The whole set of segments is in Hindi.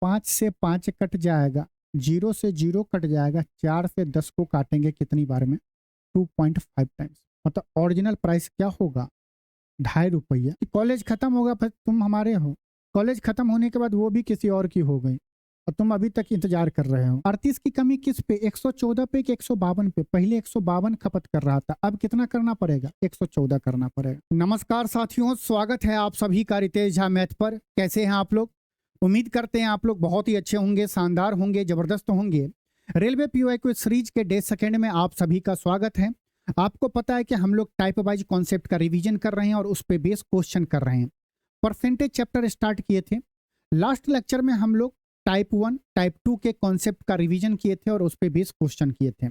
5 से 5 कट जाएगा, 0 से 0 कट जाएगा, 4 से 10 को काटेंगे कितनी बार में? 2.5 टाइम्स। मतलब ओरिजिनल प्राइस क्या होगा? ₹2.5। कॉलेज खत्म होगा फिर तुम हमारे हो, कॉलेज खत्म होने के बाद वो भी किसी और की हो गई और तुम अभी तक इंतजार कर रहे हो। 38 की कमी किस पे? 114 पे कि 152 पे? पहले 152 खपत कर रहा था, अब कितना करना पड़ेगा? 114 करना पड़ेगा। नमस्कार साथियों, स्वागत है आप सभी का रितेश झा मैथ पर। कैसे हैं आप लोग? उम्मीद करते हैं आप लोग बहुत ही अच्छे होंगे, शानदार होंगे, जबरदस्त होंगे। रेलवे पीओआई क्विज सीरीज के डे सेकंड में आप सभी का स्वागत है। आपको पता है कि हम लोग टाइप वाइज कॉन्सेप्ट का रिवीजन कर रहे हैं और उस पे बेस क्वेश्चन कर रहे हैं। परसेंटेज चैप्टर स्टार्ट किए थे, लास्ट लेक्चर में हम लोग टाइप 1 टाइप 2 के कॉन्सेप्ट का रिवीजन किए थे और उस पे बेस क्वेश्चन किए थे।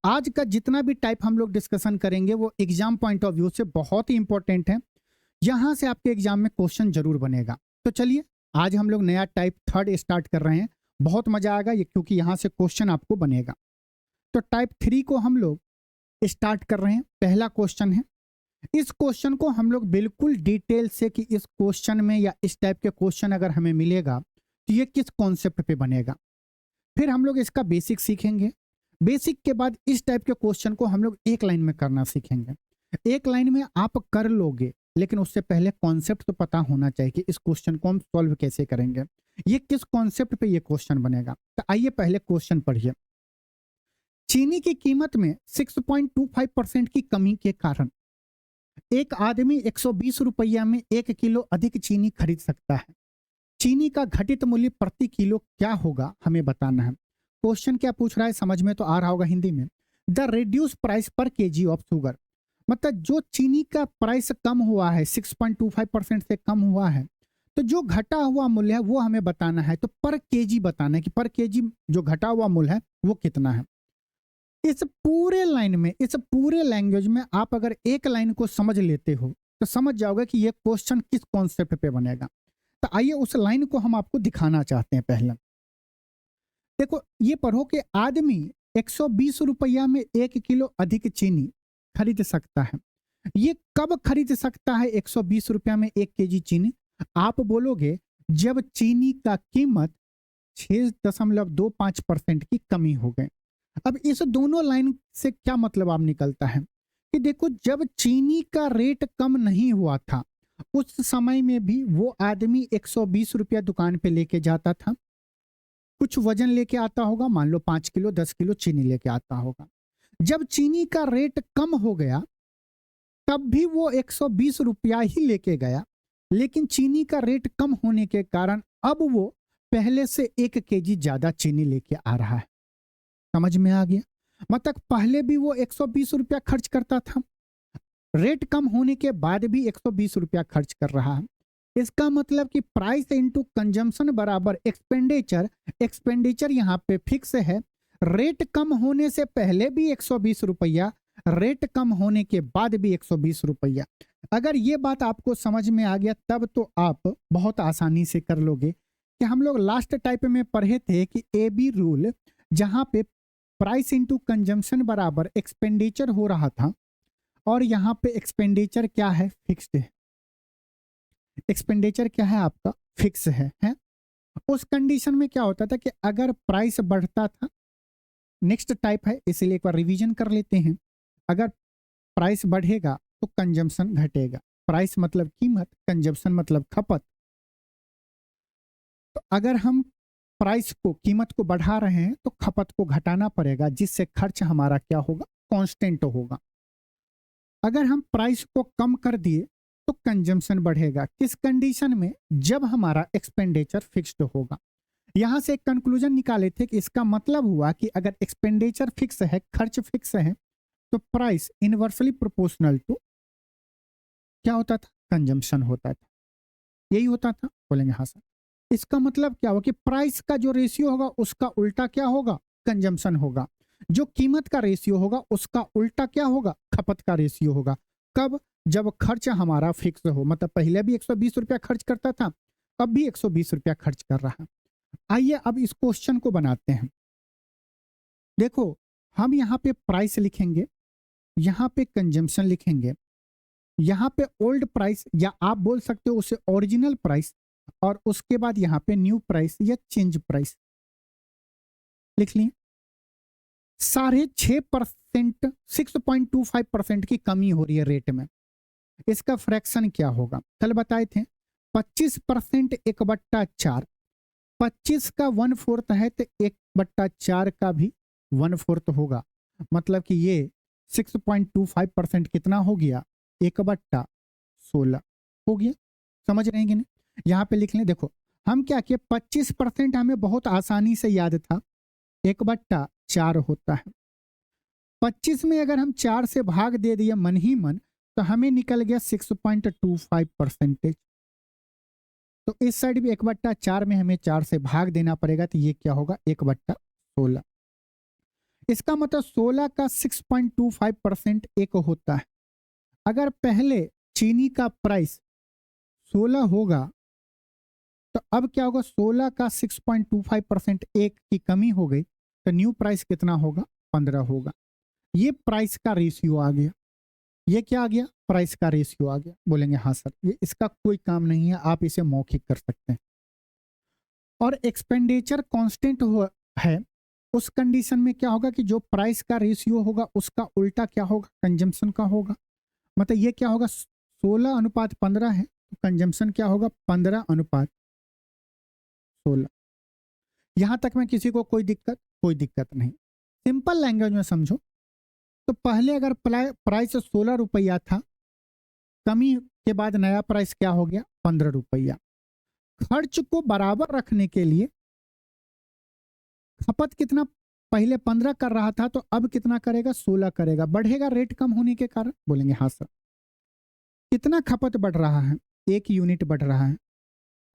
आज का जितना भी टाइप हम लोग डिस्कशन करेंगे वो एग्जाम पॉइंट ऑफ व्यू से बहुत ही इंपॉर्टेंट है, यहां से आपके एग्जाम में क्वेश्चन जरूर बनेगा। तो चलिए आज हम लोग नया टाइप 3 स्टार्ट कर रहे हैं, बहुत मजा आएगा ये, क्योंकि यहां से क्वेश्चन आपको बनेगा। तो टाइप 3 को हम लोग स्टार्ट कर रहे हैं। पहला क्वेश्चन है, इस क्वेश्चन को हम लोग बिल्कुल डिटेल से कि इस क्वेश्चन में या इस टाइप के क्वेश्चन अगर हमें मिलेगा तो ये किस कॉन्सेप्ट पे बनेगा। फिर हम लोग इसका बेसिक सीखेंगे। बेसिक के बाद इस टाइप के क्वेश्चन को हम लोग एक लाइन में करना सीखेंगे। एक लाइन में आप कर लोगे, लेकिन उससे पहले कॉन्सेप्ट तो पता होना चाहिए कि इस क्वेश्चन को हम सॉल्व कैसे करेंगे, ये किस कॉन्सेप्ट पे ये क्वेश्चन बनेगा। तो आइए पहले क्वेश्चन पढ़िए। चीनी की कीमत में 6.25% की कमी के कारण एक आदमी 120 रुपया में 1 किलो अधिक चीनी खरीद सकता है। चीनी का घटित मूल्य प्रति किलो क्या होगा, हमें बताना है। क्वेश्चन क्या पूछ रहा है समझ में तो आ रहा होगा हिंदी में। द रिड्यूस प्राइस पर केजी ऑफ शुगर, मतलब जो चीनी का प्राइस कम हुआ है 6.25% से कम हुआ है, तो जो घटा हुआ मूल्य है वो हमें बताना है। तो पर केजी बताना है कि पर केजी जो घटा हुआ मूल्य है वो कितना है। इस पूरे लाइन में, इस पूरे लैंग्वेज में आप अगर एक लाइन को समझ लेते हो तो समझ जाओगे कि ये क्वेश्चन किस कॉन्सेप्ट पे बनेगा। तो आइए उस लाइन को हम आपको दिखाना चाहते हैं। पहले देखो, ये पढ़ो कि आदमी 120 रुपया में 1 किलो अधिक चीनी खरीद सकता है। ये कब खरीद सकता है 120 रुपया में 1 केजी चीनी? आप बोलोगे जब चीनी का कीमत 6.25% की कमी हो गई। अब इस दोनों लाइन से क्या मतलब आप निकलता है कि देखो, जब चीनी का रेट कम नहीं हुआ था उस समय में भी वो आदमी 120 रुपया दुकान पे लेके जाता था। कुछ वजन लेके आता होगा, मान लो 5 किलो 10 किलो चीनी लेके आता होगा। जब चीनी का रेट कम हो गया तब भी वो 120 रुपया ही लेके गया, लेकिन चीनी का रेट कम होने के कारण अब वो पहले से 1 केजी ज्यादा चीनी लेके आ रहा है। समझ में आ गया? मतलब पहले भी वो 120 रुपया खर्च करता था, रेट कम होने के बाद भी 120 रुपया खर्च कर रहा है। इसका मतलब कि प्राइस इनटू कंजम्पशन बराबर एक्सपेंडिचर। एक्सपेंडिचर यहाँ पे फिक्स है, रेट कम होने से पहले भी 120 रुपया, रेट कम होने के बाद भी 120 रुपया। अगर ये बात आपको समझ में आ गया तब तो आप बहुत आसानी से कर लोगे कि हम लोग लास्ट टाइप में पढ़े थे कि ए बी रूल, जहाँ पे प्राइस इनटू कंजम्पशन बराबर एक्सपेंडिचर हो रहा था और यहाँ पे एक्सपेंडिचर क्या है? फिक्स्ड है। एक्सपेंडिचर क्या है आपका? फिक्स है? उस कंडीशन में क्या होता था कि अगर प्राइस बढ़ता था, नेक्स्ट टाइप है इसलिए एक बार रिवीजन कर लेते हैं। अगर प्राइस बढ़ेगा तो कंजम्पशन घटेगा। प्राइस मतलब कीमत, कंजम्पशन मतलब खपत। तो अगर हम प्राइस को, कीमत को बढ़ा रहे हैं तो खपत को घटाना पड़ेगा, जिससे खर्च हमारा क्या होगा? कांस्टेंट होगा। अगर हम प्राइस को कम कर दिए तो कंजम्पशन बढ़ेगा। किस कंडीशन में? जब हमारा एक्सपेंडिचर फिक्स्ड होगा। यहां से एक कंक्लूजन निकाले थे कि इसका मतलब हुआ कि अगर एक्सपेंडिचर फिक्स है, खर्च फिक्स है, तो प्राइस इनवर्सली प्रोपोर्शनल टू क्या होता था? कंजम्पशन होता था। यही होता था? बोलेंगे हाँ सर। इसका मतलब क्या होगा कि प्राइस का जो रेशियो होगा उसका उल्टा क्या होगा? कंजम्पशन होगा। जो कीमत का रेशियो होगा उसका उल्टा क्या होगा? खपत का रेशियो होगा। कब? जब खर्च हमारा फिक्स हो। मतलब पहले भी 120 रुपया खर्च करता था, अब भी 120 रुपया खर्च कर रहा है। आइए अब इस क्वेश्चन को बनाते हैं। देखो, हम यहाँ पे प्राइस लिखेंगे, यहाँ पे कंजम्पशन लिखेंगे, यहाँ पे ओल्ड प्राइस या आप बोल सकते हो उसे ओरिजिनल प्राइस, और उसके बाद यहाँ पे न्यू प्राइस या चेंज प्राइस लिख लिए। 6.5%, 6.25% की कमी हो रही है रेट में। इसका फ्रैक्शन क्या होगा? कल बताए थे 25% 1/4, 25 का 1/4 है तो 1/4 का भी 1/4 होगा। मतलब कि ये 6.25% कितना हो गया? 1/16 हो गया। समझ रहे हैं कि नहीं? यहाँ पे लिख लें। देखो हम क्या किए, 25% हमें बहुत आसानी से याद था, 1/4 होता है। 25 में अगर हम 4 से भाग दे दिए मन ही मन तो हमें निकल गया 6.25%। तो इस साइड भी 1/4 में हमें 4 से भाग देना पड़ेगा, तो ये क्या होगा? 1/16। इसका मतलब 16 का 6.25% एक होता है। अगर पहले चीनी का प्राइस 16 होगा तो अब क्या होगा? 16 का 6.25% एक की कमी हो गई तो न्यू प्राइस कितना होगा? 15 होगा। ये प्राइस का रेशियो आ गया। ये क्या आ गया? प्राइस का रेशियो आ गया। बोलेंगे हाँ सर, ये इसका कोई काम नहीं है, आप इसे मौखिक कर सकते हैं। और एक्सपेंडिचर कांस्टेंट है, उस कंडीशन में क्या होगा कि जो प्राइस का रेशियो होगा उसका उल्टा क्या होगा? कंजम्पशन का होगा। मतलब ये क्या होगा? 16:15 है तो कंजम्पशन क्या होगा? 15:16। यहां तक में किसी को कोई दिक्कत? कोई दिक्कत नहीं। सिंपल लैंग्वेज में समझो तो पहले अगर प्राइस 16 रुपया था, कमी के बाद नया प्राइस क्या हो गया? 15 रुपया। खर्च को बराबर रखने के लिए खपत कितना? पहले 15 कर रहा था तो अब कितना करेगा? 16 करेगा। बढ़ेगा रेट कम होने के कारण? बोलेंगे हाँ सर। कितना खपत बढ़ रहा है? 1 यूनिट बढ़ रहा है।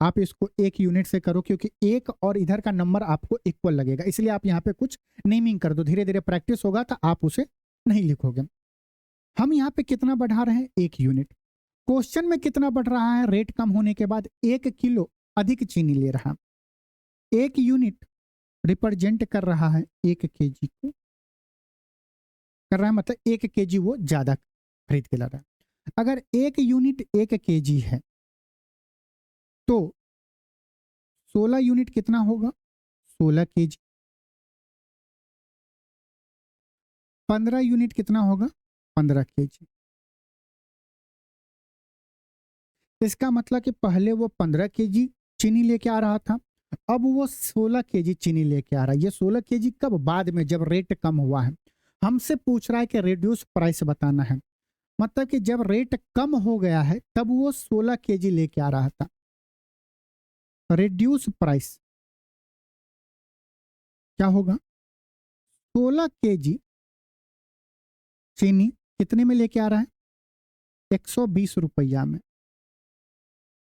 आप इसको 1 यूनिट से करो क्योंकि एक और इधर का नंबर आपको इक्वल लगेगा, इसलिए आप यहाँ पे कुछ नेमिंग कर दो। धीरे धीरे प्रैक्टिस होगा तो आप उसे नहीं लिखोगे। हम यहाँ पे कितना बढ़ा रहे हैं? 1 यूनिट। क्वेश्चन में कितना बढ़ रहा है? रेट कम होने के बाद 1 किलो अधिक चीनी ले रहा है। 1 यूनिट रिप्रेजेंट कर रहा है 1 केजी को, कर रहा है मतलब 1 केजी वो ज्यादा खरीद के ला रहा है। अगर 1 यूनिट 1 केजी है तो 16 यूनिट कितना होगा? 16 केजी। 15 यूनिट कितना होगा? 15 केजी। इसका मतलब कि पहले वो 15 केजी चीनी लेके आ रहा था, अब वो 16 केजी चीनी लेके आ रहा है। ये 16 केजी कब? बाद में, जब रेट कम हुआ है। हमसे पूछ रहा है कि रिड्यूस प्राइस बताना है, मतलब कि जब रेट कम हो गया है तब वो 16 केजी लेके आ रहा था। रिड्यूस प्राइस क्या होगा? 16 केजी चीनी कितने में लेके आ रहा है? 120 रुपया में।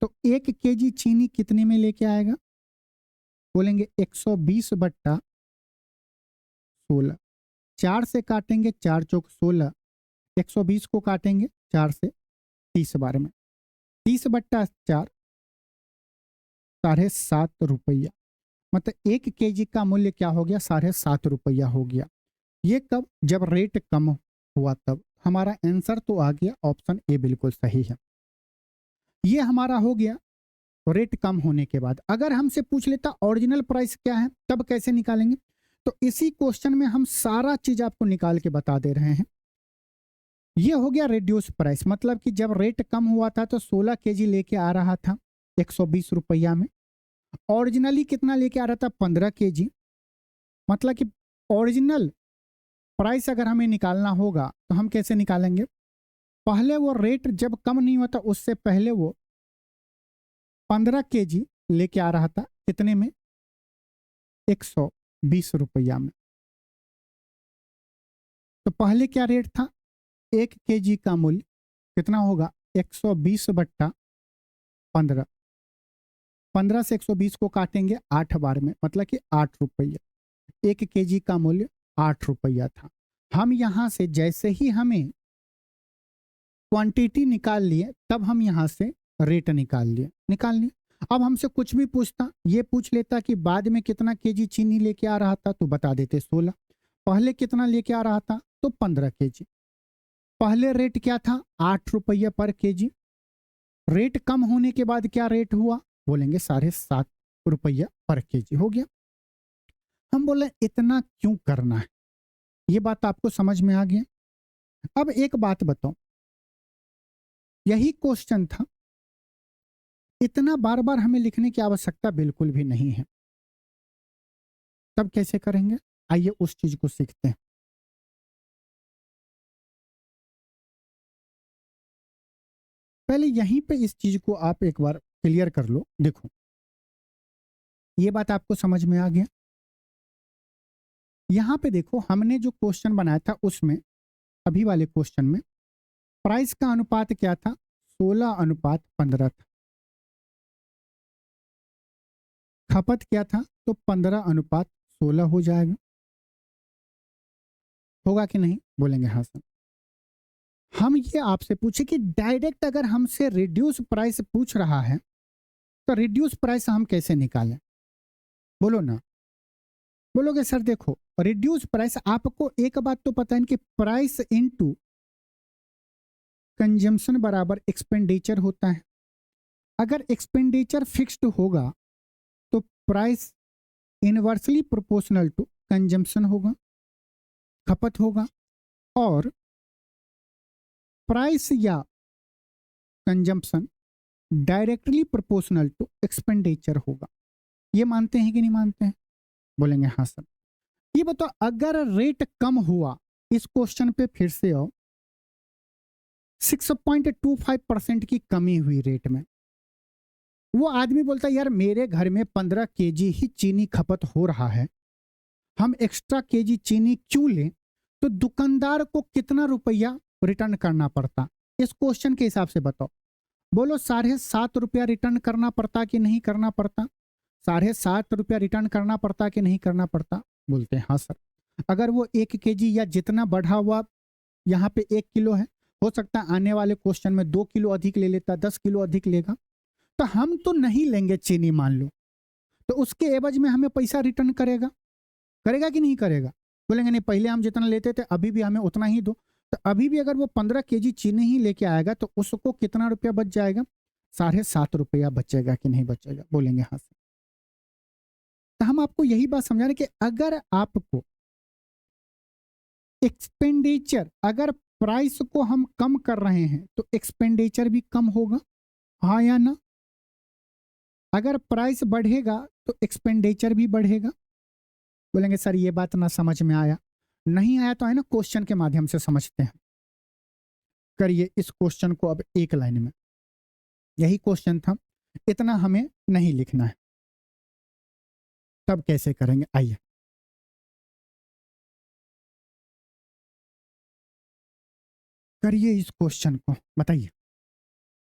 तो 1 केजी चीनी कितने में लेके आएगा? बोलेंगे 120/16। 4 से काटेंगे, 4 चौक 16, 120 को काटेंगे 4 से 30 बार में, 30/4 7.5 रुपया। मतलब 1 केजी का मूल्य क्या हो गया? 7.5 रुपया हो गया। ये कब? जब रेट कम हुआ तब। हमारा आंसर तो आ गया, ऑप्शन ए बिल्कुल सही है। ये हमारा हो गया रेट कम होने के बाद। अगर हमसे पूछ लेता ओरिजिनल प्राइस क्या है, तब कैसे निकालेंगे? तो इसी क्वेश्चन में हम सारा चीज आपको निकाल के बता दे रहे हैं। ये हो गया रिड्यूस प्राइस, मतलब कि जब रेट कम हुआ था तो 16 केजी लेके आ रहा था 120 रुपया में। ओरिजिनली कितना लेके आ रहा था? 15 केजी। मतलब कि ओरिजिनल प्राइस अगर हमें निकालना होगा तो हम कैसे निकालेंगे? पहले वो रेट जब कम नहीं होता उससे पहले वो 15 केजी लेके आ रहा था, कितने में? 120 रुपया में। तो पहले क्या रेट था? 1 केजी का मूल्य कितना होगा? 120/15। 15 से 120 को काटेंगे 8 बार में, मतलब कि 8 रुपया। 1 केजी का मूल्य 8 रुपया था। हम यहां से जैसे ही हमें क्वांटिटी निकाल लिए तब हम यहां से रेट निकाल लिए। अब हमसे कुछ भी पूछता, ये पूछ लेता कि बाद में कितना केजी चीनी लेके आ रहा था, तो बता देते 16। पहले कितना लेके आ रहा था? तो 15 केजी। पहले रेट क्या था? 8 रुपया पर केजी। रेट कम होने के बाद क्या रेट हुआ? बोलेंगे 7.5 रुपया पर केजी हो गया। हम बोले इतना क्यों करना है, ये बात आपको समझ में आ गया। अब एक बात बताओ, यही क्वेश्चन था, इतना बार बार हमें लिखने की आवश्यकता बिल्कुल भी नहीं है। तब कैसे करेंगे, आइए उस चीज को सीखते हैं। पहले यहीं पे इस चीज को आप एक बार क्लियर कर लो। देखो ये बात आपको समझ में आ गया। यहां पे देखो हमने जो क्वेश्चन बनाया था उसमें, अभी वाले क्वेश्चन में प्राइस का अनुपात क्या था, 16:15 था। खपत क्या था, तो 15:16 हो जाएगा। होगा कि नहीं, बोलेंगे हाँ सर। हम ये आपसे पूछे कि डायरेक्ट अगर हमसे रिड्यूस प्राइस पूछ रहा है तो रिड्यूस प्राइस हम कैसे निकालें, बोलो ना। बोलोगे सर देखो रिड्यूस प्राइस, आपको एक बात तो पता है कि प्राइस इनटू कंजम्पशन बराबर एक्सपेंडिचर होता है। अगर एक्सपेंडिचर फिक्स्ड होगा तो price inversely proportional to consumption होगा, खपत होगा, और प्राइस या consumption directly proportional to expenditure होगा। ये मानते हैं कि नहीं मानते हैं, बोलेंगे हाँ सर। ये बताओ अगर रेट कम हुआ, इस क्वेश्चन पे फिर से आओ, 6.25% की कमी हुई रेट में, वो आदमी बोलता है यार मेरे घर में 15 केजी ही चीनी खपत हो रहा है, हम एक्स्ट्रा केजी चीनी क्यों लें, तो दुकानदार को कितना रुपया रिटर्न करना पड़ता, इस क्वेश्चन के हिसाब से बताओ। बोलो 7.5 रुपया रिटर्न करना पड़ता कि नहीं करना पड़ता, 7.5 रुपया रिटर्न करना पड़ता कि नहीं करना पड़ता, बोलते हैं हाँ सर। अगर वो 1 केजी या जितना बढ़ा हुआ यहाँ पे 1 किलो है, हो सकता है आने वाले क्वेश्चन में 2 किलो अधिक ले लेता, 10 किलो अधिक लेगा, तो हम तो नहीं लेंगे चीनी मान लो, तो उसके एवज में हमें पैसा रिटर्न करेगा, करेगा कि नहीं करेगा, बोलेंगे नहीं पहले हम जितना लेते थे अभी भी हमें उतना ही दो। तो अभी भी अगर वो 15 केजी चीनी ही लेके आएगा तो उसको कितना रुपया बच जाएगा, 7.5 रुपया बचेगा कि नहीं बचेगा, बोलेंगे हाँ सर। तो हम आपको यही बात समझा रहे कि अगर आपको एक्सपेंडिचर, अगर प्राइस को हम कम कर रहे हैं तो एक्सपेंडिचर भी कम होगा, हाँ या ना। अगर प्राइस बढ़ेगा तो एक्सपेंडिचर भी बढ़ेगा, बोलेंगे सर ये बात ना समझ में आया। नहीं आया तो है ना, क्वेश्चन के माध्यम से समझते हैं। करिए इस क्वेश्चन को अब एक लाइन में, यही क्वेश्चन था, इतना हमें नहीं लिखना है। तब कैसे करेंगे, आइए करिए इस क्वेश्चन को, बताइए।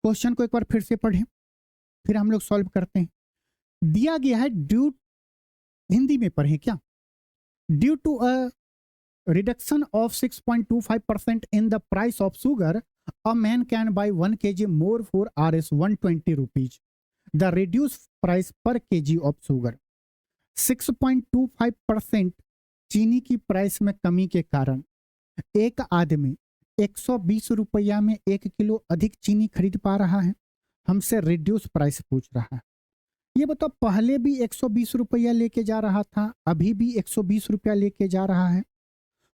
क्वेश्चन को एक बार फिर से पढ़ें, फिर हम लोग सॉल्व करते हैं। दिया गया है ड्यू, हिंदी में पढ़ें क्या, due to a reduction of 6.25% in the price of sugar, a man can buy 1 kg more for Rs 120 rupees. The reduced price per kg of sugar, 6.25% चीनी की प्राइस में कमी के कारण एक आदमी 120 रुपया में 1 किलो अधिक चीनी खरीद पा रहा है, हमसे रिड्यूस प्राइस पूछ रहा है। ये बताओ पहले भी 120 रुपया लेके जा रहा था, अभी भी 120 रुपया लेके जा रहा है,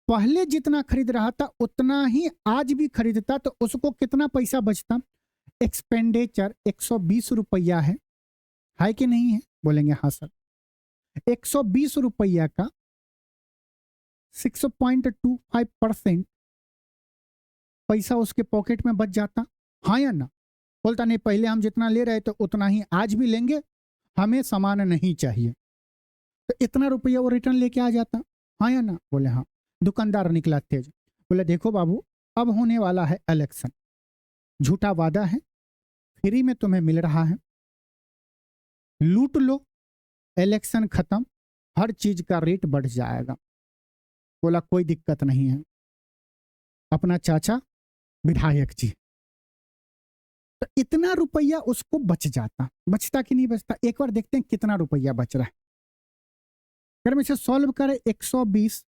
पहले जितना खरीद रहा था उतना ही आज भी खरीदता तो उसको कितना पैसा बचता, एक्सपेंडिचर 120 रुपया है कि नहीं है, बोलेंगे हाँ सर। 120 रुपया का 6.25% पैसा उसके पॉकेट में बच जाता, हाँ या ना। बोलता नहीं पहले हम जितना ले रहे थे उतना ही आज भी लेंगे, हमें सामान नहीं चाहिए, तो इतना रुपया वो रिटर्न लेके आ जाता, हाँ या ना, बोले हाँ। दुकानदार निकला तेज, बोले देखो बाबू अब होने वाला है इलेक्शन, झूठा वादा है, फ्री में तुम्हें मिल रहा है, लूट लो, इलेक्शन खत्म, हर चीज का रेट बढ़ जाएगा। बोला कोई दिक्कत नहीं है, अपना चाचा विधायक जी, तो इतना रुपया उसको बच जाता, बचता कि नहीं बचता, एक बार देखते हैं कितना रुपया बच रहा है। अगर मैं इसे सॉल्व करें 120,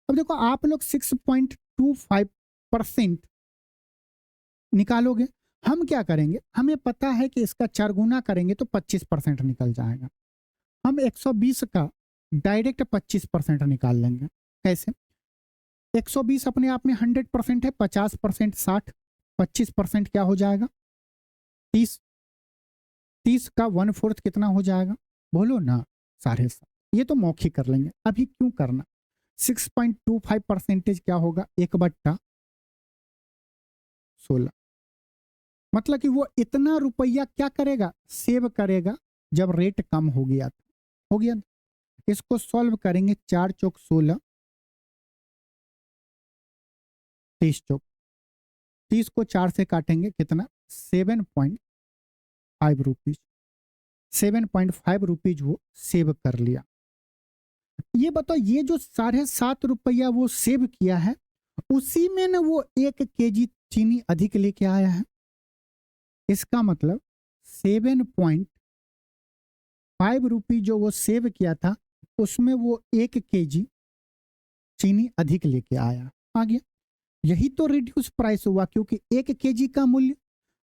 अब देखो आप लोग 6.25% निकालोगे, हम क्या करेंगे, हमें पता है कि इसका 4 गुना करेंगे तो 25% निकल जाएगा। हम 120 का डायरेक्ट 25% निकाल लेंगे। कैसे? 120 अपने आप में 100% है, 50% 60, 25% क्या हो जाएगा 30, 30 का 1/4 कितना हो जाएगा, बोलो ना, 7.5। ये तो मौखिक कर लेंगे, अभी क्यों करना। 6.25% क्या होगा 1/16। मतलब कि वो इतना रुपया क्या करेगा, सेव करेगा जब रेट कम हो गया हो गया। इसको सॉल्व करेंगे, 4 चौक 16, 30 चौक 30 को 4 से काटेंगे कितना 7.5 रुपीज। 7.5 रुपीज वो सेव कर लिया। ये बताओ, ये जो 7.5 रुपया वो सेव किया है, उसी में ना वो 1 kg चीनी अधिक लेके आया है। इसका मतलब 7.5 रुपी जो वो सेव किया था, उसमें वो 1 kg चीनी अधिक लेके आया, आ गया। यही तो रिड्यूस प्राइस हुआ, क्योंकि 1 kg का मूल्य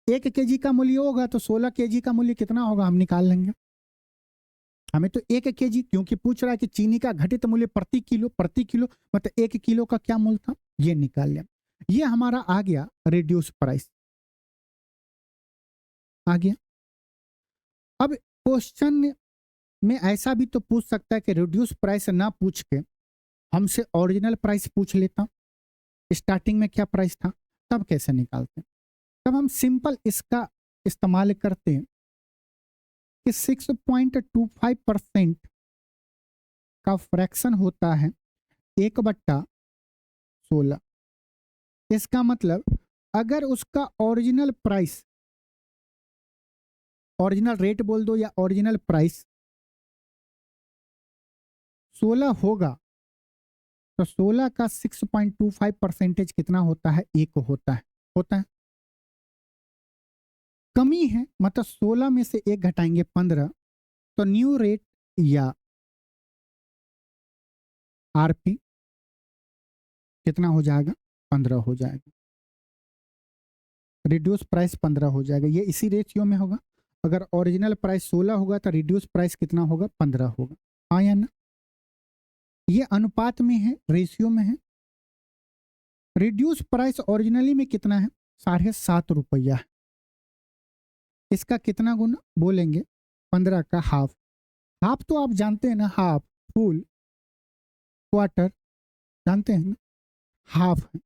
1 kg का मूल्य होगा तो 16 kg का मूल्य कितना होगा हम निकाल लेंगे। हमें तो 1 kg, क्योंकि पूछ रहा है कि चीनी का घटित मूल्य प्रति किलो मतलब 1 किलो का क्या मूल्य था, ये निकाल लिया। ये हमारा आ गया रिड्यूस प्राइस, आ गया। अब क्वेश्चन में ऐसा भी तो पूछ सकता है कि रिड्यूस प्राइस ना पूछ के हमसे ओरिजिनल प्राइस पूछ लेता, स्टार्टिंग में क्या प्राइस था, तब कैसे निकालते। तब हम सिंपल इसका इस्तेमाल करते हैं कि 6.25% का फ्रैक्शन होता है 1/16। इसका मतलब अगर उसका ओरिजिनल प्राइस, ओरिजिनल रेट बोल दो या ओरिजिनल प्राइस 16 होगा, तो 16 का 6.25% कितना होता है, 1 होता है। कमी है, मतलब 16 में से 1 घटाएंगे 15, तो न्यू रेट या आरपी कितना हो जाएगा, 15 हो जाएगा। रिड्यूस प्राइस 15 हो जाएगा। ये इसी रेशियो में होगा। अगर ओरिजिनल प्राइस 16 होगा तो रिड्यूस प्राइस कितना होगा, 15 होगा। हाँ या ना? ये अनुपात में है, रेशियो में है। रिड्यूस प्राइस ओरिजिनली में कितना है, 7.5 रुपया है। इसका कितना गुना बोलेंगे, 15 का हाफ। हाफ तो आप जानते हैं ना, हाफ, फुल, क्वार्टर, जानते हैं ना, हाफ है।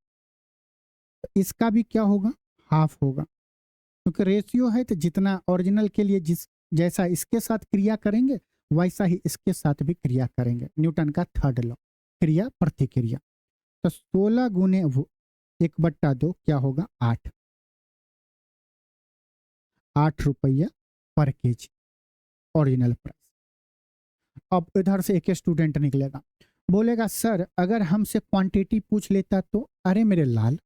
तो इसका भी क्या होगा, हाफ होगा, क्योंकि रेशियो है। तो जितना ओरिजिनल के लिए जिस जैसा इसके साथ क्रिया करेंगे, वैसा ही इसके साथ भी क्रिया करेंगे। न्यूटन का थर्ड लॉ, क्रिया प्रतिक्रिया। तो 16 गुने 1/2 क्या होगा, 8 रुपया पर केजी ओरिजिनल प्राइस। अब इधर से एक स्टूडेंट निकलेगा, बोलेगा सर अगर हमसे क्वांटिटी पूछ लेता तो। अरे मेरे लाल,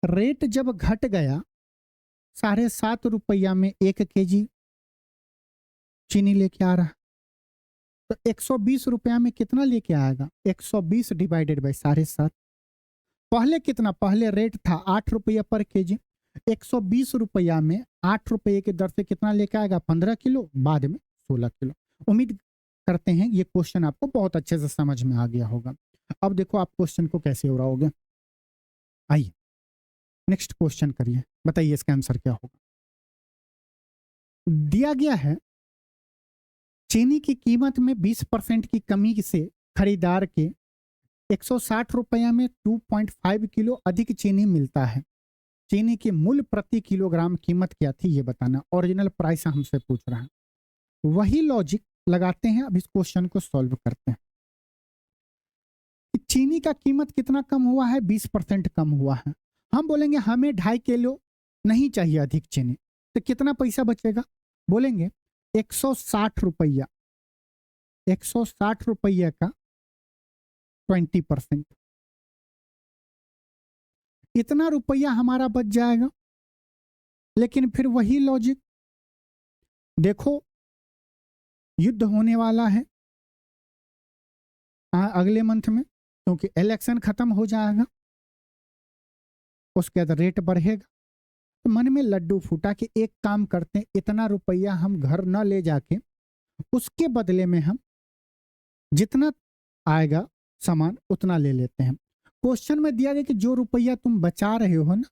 रेट जब घट गया 7.5 रुपया में 1 kg चीनी लेके आ रहा, तो 120 रुपया में कितना लेके आएगा, 120 डिवाइडेड बाई 7.5। पहले कितना, पहले रेट था 8 रुपया पर केजी। 120 रुपया में 8 रुपये की दर से कितना लेके आएगा, 15 किलो, बाद में 16 किलो। उम्मीद करते हैं ये क्वेश्चन आपको बहुत अच्छे से समझ में आ गया होगा। अब देखो आप क्वेश्चन को कैसे उड़ाओगे। आइए नेक्स्ट क्वेश्चन करिए, बताइए इसका आंसर क्या होगा। दिया गया है चीनी की कीमत में 20% की कमी से खरीदार के 160 रुपया में 2.5 किलो अधिक चीनी मिलता है। चीनी की मूल प्रति किलोग्राम कीमत क्या थी ये बताना। ओरिजिनल प्राइस हमसे पूछ रहा है। वही लॉजिक लगाते हैं, अब इस क्वेश्चन को सॉल्व करते हैं। चीनी का कीमत कितना कम हुआ है, 20% कम हुआ है। हम बोलेंगे हमें 2.5 किलो नहीं चाहिए अधिक चीनी, तो कितना पैसा बचेगा, बोलेंगे 160 रुपया, 160 रुपया का 20%, इतना रुपया हमारा बच जाएगा। लेकिन फिर वही लॉजिक, देखो युद्ध होने वाला है अगले मंथ में, क्योंकि इलेक्शन खत्म हो जाएगा, उसके बाद रेट बढ़ेगा। तो मन में लड्डू फूटा कि एक काम करते हैं, इतना रुपया हम घर न ले जाके उसके बदले में हम जितना आएगा सामान उतना ले लेते हैं। क्वेश्चन में दिया गया कि जो रुपया तुम बचा रहे हो ना,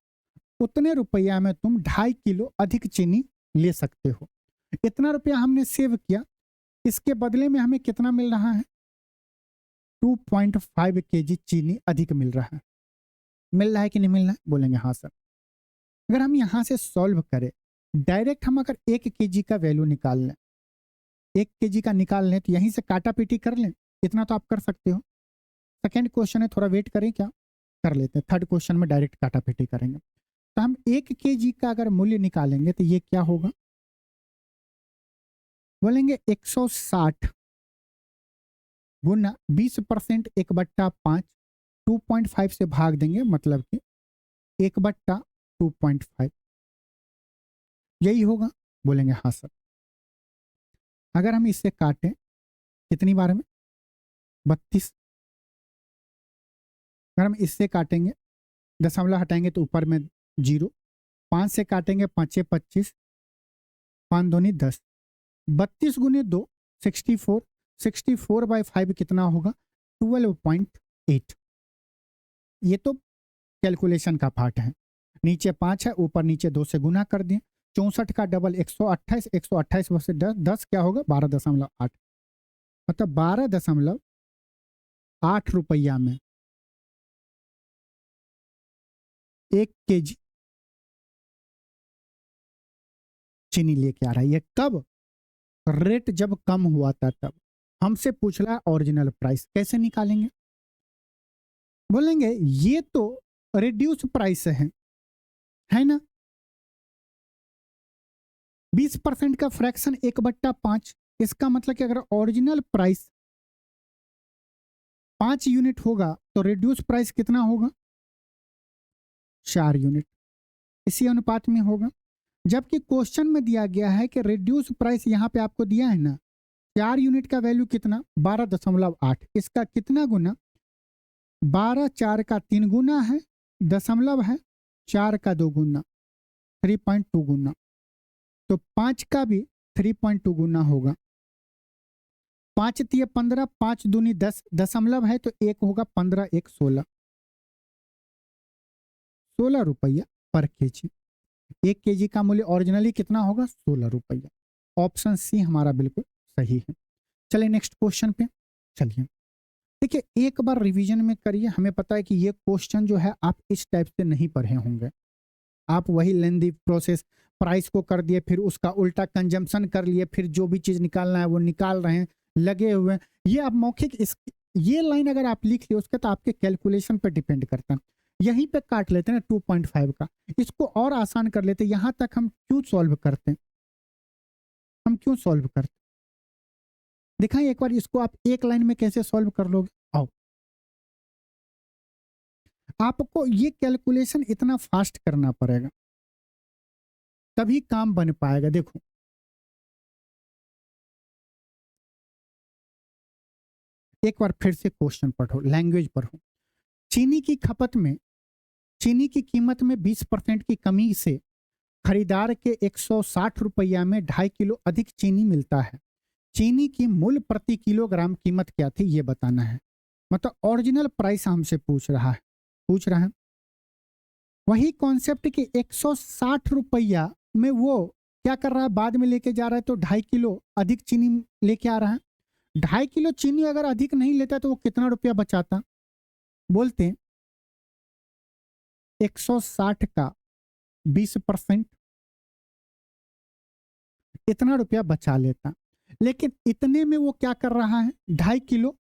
उतने रुपया में तुम 2.5 किलो अधिक चीनी ले सकते हो। इतना रुपया हमने सेव किया, इसके बदले में हमें कितना मिल रहा है? 2.5 kg चीनी अधिक मिल रहा है। मिल रहा है कि नहीं मिल रहा है? बोलेंगे हाँ सर। अगर हम यहां से सॉल्व करें, डायरेक्ट हम अगर 1 kg का वैल्यू निकाल लें, 1 kg का निकाल लें तो यहीं से काटा पीटी कर लें, इतना तो आप कर सकते हो। सेकेंड क्वेश्चन है, थोड़ा वेट करें, क्या कर लेते हैं। थर्ड क्वेश्चन में डायरेक्ट काटा पीटी करेंगे। तो हम 1 kg का अगर मूल्य निकालेंगे तो ये क्या होगा? बोलेंगे 160 गुना 20% 1/5, 2.5 से भाग देंगे, मतलब कि 1/2.5 यही होगा। बोलेंगे हाँ सर। अगर हम इससे काटें कितनी बार में? 32। अगर हम इससे काटेंगे, दशमलव हटाएंगे तो ऊपर में 0, 5 से काटेंगे 5 25, 5 दूनी 10, 32 गुने 2 64, 64/5 कितना होगा? 12.8। ये तो कैलकुलेशन का पार्ट है। नीचे 5 है, ऊपर नीचे 2 से गुना कर दें। 64 का डबल 128, 128 वर्ष 10, 10 क्या होगा? 12.8, मतलब 12.8 रुपया में 1 kg चीनी लेके आ रहा है। ये कब? रेट जब कम हुआ था तब। हमसे पूछ रहा है ओरिजिनल प्राइस, कैसे निकालेंगे? बोलेंगे ये तो रिड्यूस प्राइस है ना। 20% का फ्रैक्शन 1/5, इसका मतलब कि अगर ओरिजिनल प्राइस 5 यूनिट होगा तो रिड्यूस प्राइस कितना होगा? 4 यूनिट। इसी अनुपात में होगा। जबकि क्वेश्चन में दिया गया है कि रिड्यूस प्राइस, यहां पे आपको दिया है ना 4 यूनिट का वैल्यू कितना? 12.8। इसका कितना गुना? 12 4 का 3 गुना है, दशमलव है 4 का 2 गुना, 3.2 गुना, तो 5 का भी 3.2 गुना होगा। 5 तिये 15, 5 दूनी 10, दशमलव है तो 1 होगा, 15 1 16, 16 रुपया पर केजी। 1 kg का मूल्य ओरिजिनली कितना होगा? 16 रुपया। ऑप्शन सी हमारा बिल्कुल सही है। चलिए नेक्स्ट क्वेश्चन पे चलिए। देखिए एक बार रिवीजन में करिए। हमें पता है कि ये क्वेश्चन जो है आप इस टाइप से नहीं पढ़े होंगे। आप वही लेंदी प्रोसेस, प्राइस को कर दिए, फिर उसका उल्टा कंजम्पशन कर लिए, फिर जो भी चीज निकालना है वो निकाल रहे हैं, लगे हुए हैं। ये आप मौखिक ये लाइन अगर आप लिख लिए उसका, तो आपके कैलकुलेशन पर डिपेंड करता है। यहीं पे काट लेते हैं 2.5 का, इसको और आसान कर लेते हैं। यहां तक हम क्यों सॉल्व करते हैं? हम क्यों सॉल्व करते हैं? दिखाएं एक बार इसको, आप एक लाइन में कैसे सॉल्व कर लोगे। आओ, आपको ये कैलकुलेशन इतना फास्ट करना पड़ेगा, तभी काम बन पाएगा। देखो एक बार फिर से क्वेश्चन पढ़ो, लैंग्वेज पढ़ो। चीनी की खपत में, चीनी की कीमत में 20% की कमी से खरीदार के 160 रुपया में 2.5 किलो अधिक चीनी मिलता है। चीनी की मूल प्रति किलोग्राम कीमत क्या थी, ये बताना है। मतलब ओरिजिनल प्राइस हमसे पूछ रहा है। वही कॉन्सेप्ट कि 160 रुपया में वो क्या कर रहा है, बाद में लेके जा रहा है, तो 2.5 किलो अधिक चीनी लेके आ रहा है। 2.5 किलो चीनी अगर अधिक नहीं लेता तो वो कितना रुपया बचाता? बोलते हैं 160 का 20% इतना रुपया बचा लेता। लेकिन इतने में वो क्या कर रहा है, 2.5 किलो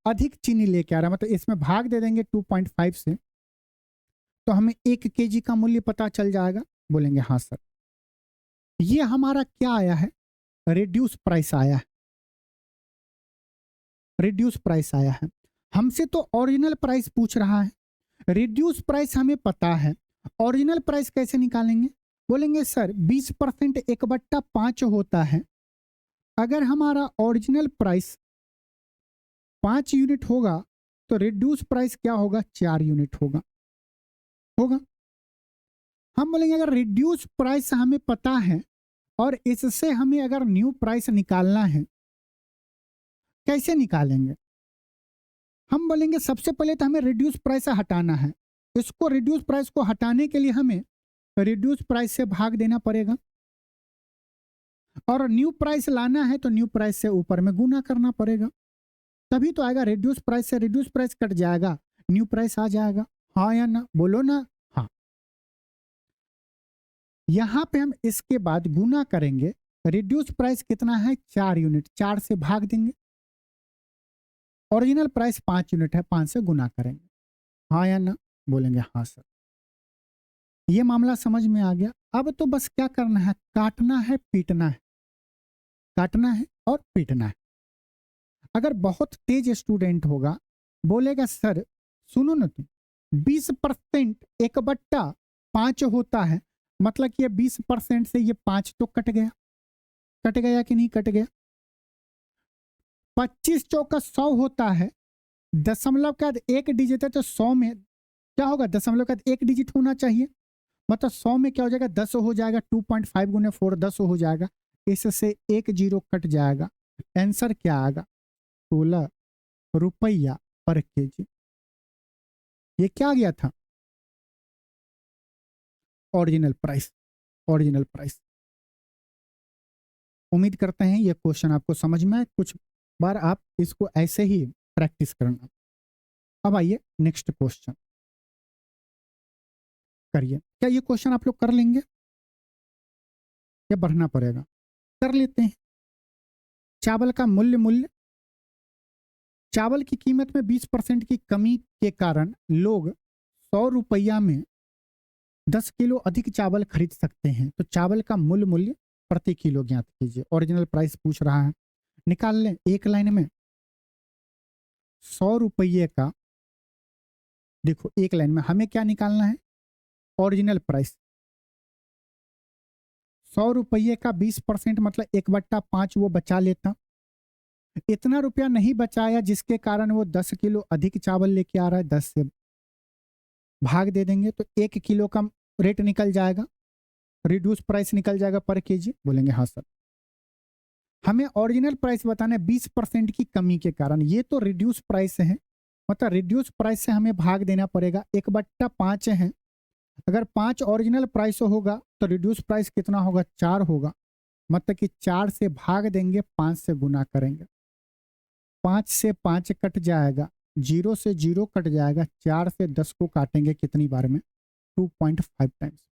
अधिक चीनी लेके आ रहा है। मतलब इसमें भाग दे देंगे 2.5 से, तो हमें 1 kg का मूल्य पता चल जाएगा। बोलेंगे हाँ सर। ये हमारा क्या आया है? रिड्यूस प्राइस आया है। रिड्यूस प्राइस आया है। हमसे तो ओरिजिनल प्राइस पूछ रहा है। रिड्यूस प्राइस हमें पता है, ओरिजिनल प्राइस कैसे निकालेंगे? बोलेंगे सर 20% 1/5 होता है। अगर हमारा ओरिजिनल प्राइस 5 यूनिट होगा तो रिड्यूस प्राइस क्या होगा? 4 यूनिट होगा। हम बोलेंगे अगर रिड्यूस प्राइस हमें पता है और इससे हमें अगर न्यू प्राइस निकालना है, कैसे निकालेंगे? हम बोलेंगे सबसे पहले तो हमें रिड्यूस प्राइस से हटाना है। इसको रिड्यूस प्राइस को हटाने के लिए हमें रिड्यूस प्राइस से भाग देना पड़ेगा और न्यू प्राइस लाना है तो न्यू प्राइस से ऊपर में गुना करना पड़ेगा, तभी तो आएगा। रिड्यूस प्राइस से रिड्यूस प्राइस कट जाएगा, न्यू प्राइस आ जाएगा। हाँ या ना? बोलो ना। हाँ, यहां पे हम इसके बाद गुना करेंगे। रिड्यूस प्राइस कितना है? 4 यूनिट, 4 से भाग देंगे। ओरिजिनल प्राइस 5 यूनिट है, 5 से गुना करेंगे। हाँ या ना? बोलेंगे हाँ सर। ये मामला समझ में आ गया। अब तो बस क्या करना है? काटना है, पीटना है। काटना है और पीटना है। अगर बहुत तेज स्टूडेंट होगा, बोलेगा सर सुनो ना तुम, 20% 1/5 होता है, मतलब कि ये 20% से ये 5 तो कट गया। कट गया कि नहीं कट गया? 25 चौका 100 होता है, दशमलव के बाद एक डिजिट है तो 100 में क्या होगा? दशमलव के बाद एक डिजिट होना चाहिए, मतलब 100 में क्या हो जाएगा? 10 हो जाएगा। 2.5 गुने 4 10 हो जाएगा। इससे एक जीरो कट जाएगा। आंसर क्या आएगा? 16 रुपया पर केजी। ये क्या गया था? Original price. Original price. उम्मीद करते हैं ये क्वेश्चन आपको समझ में आए। कुछ बार आप इसको ऐसे ही प्रैक्टिस करना। अब आइए नेक्स्ट क्वेश्चन करिए। क्या ये क्वेश्चन आप लोग कर लेंगे या बढ़ना पड़ेगा? कर लेते हैं। चावल का मूल्य चावल की कीमत में 20% की कमी के कारण लोग 100 रुपया में 10 किलो अधिक चावल खरीद सकते हैं, तो चावल का मूल्य प्रति किलो ज्ञात कीजिए। ओरिजिनल प्राइस पूछ रहा है, निकाल लें एक लाइन में। 100 रुपये का, देखो एक लाइन में हमें क्या निकालना है? Original price. 100 रुपये का 20% मतलब 1/5 वो बचा लेता। इतना रुपया नहीं बचाया जिसके कारण वो 10 किलो अधिक चावल लेके आ रहा है, 10 से भाग दे देंगे तो 1 किलो का रेट निकल जाएगा, रिड्यूस प्राइस निकल जाएगा पर केजी। बोलेंगे हाँ सर। हमें ओरिजिनल प्राइस बताना है 20% की कमी के कारण। ये तो रिड्यूस प्राइस है, मतलब रिड्यूस प्राइस से हमें भाग देना पड़ेगा। 1/5 है, अगर 5 ओरिजिनल प्राइस होगा तो रिड्यूस प्राइस कितना होगा? 4 होगा, मतलब कि 4 से भाग देंगे, 5 से गुना करेंगे। 5 से 5 कट जाएगा, 0 से 0 कट जाएगा, 4 से 10 को काटेंगे कितनी बार में? 2.5 टाइम्स।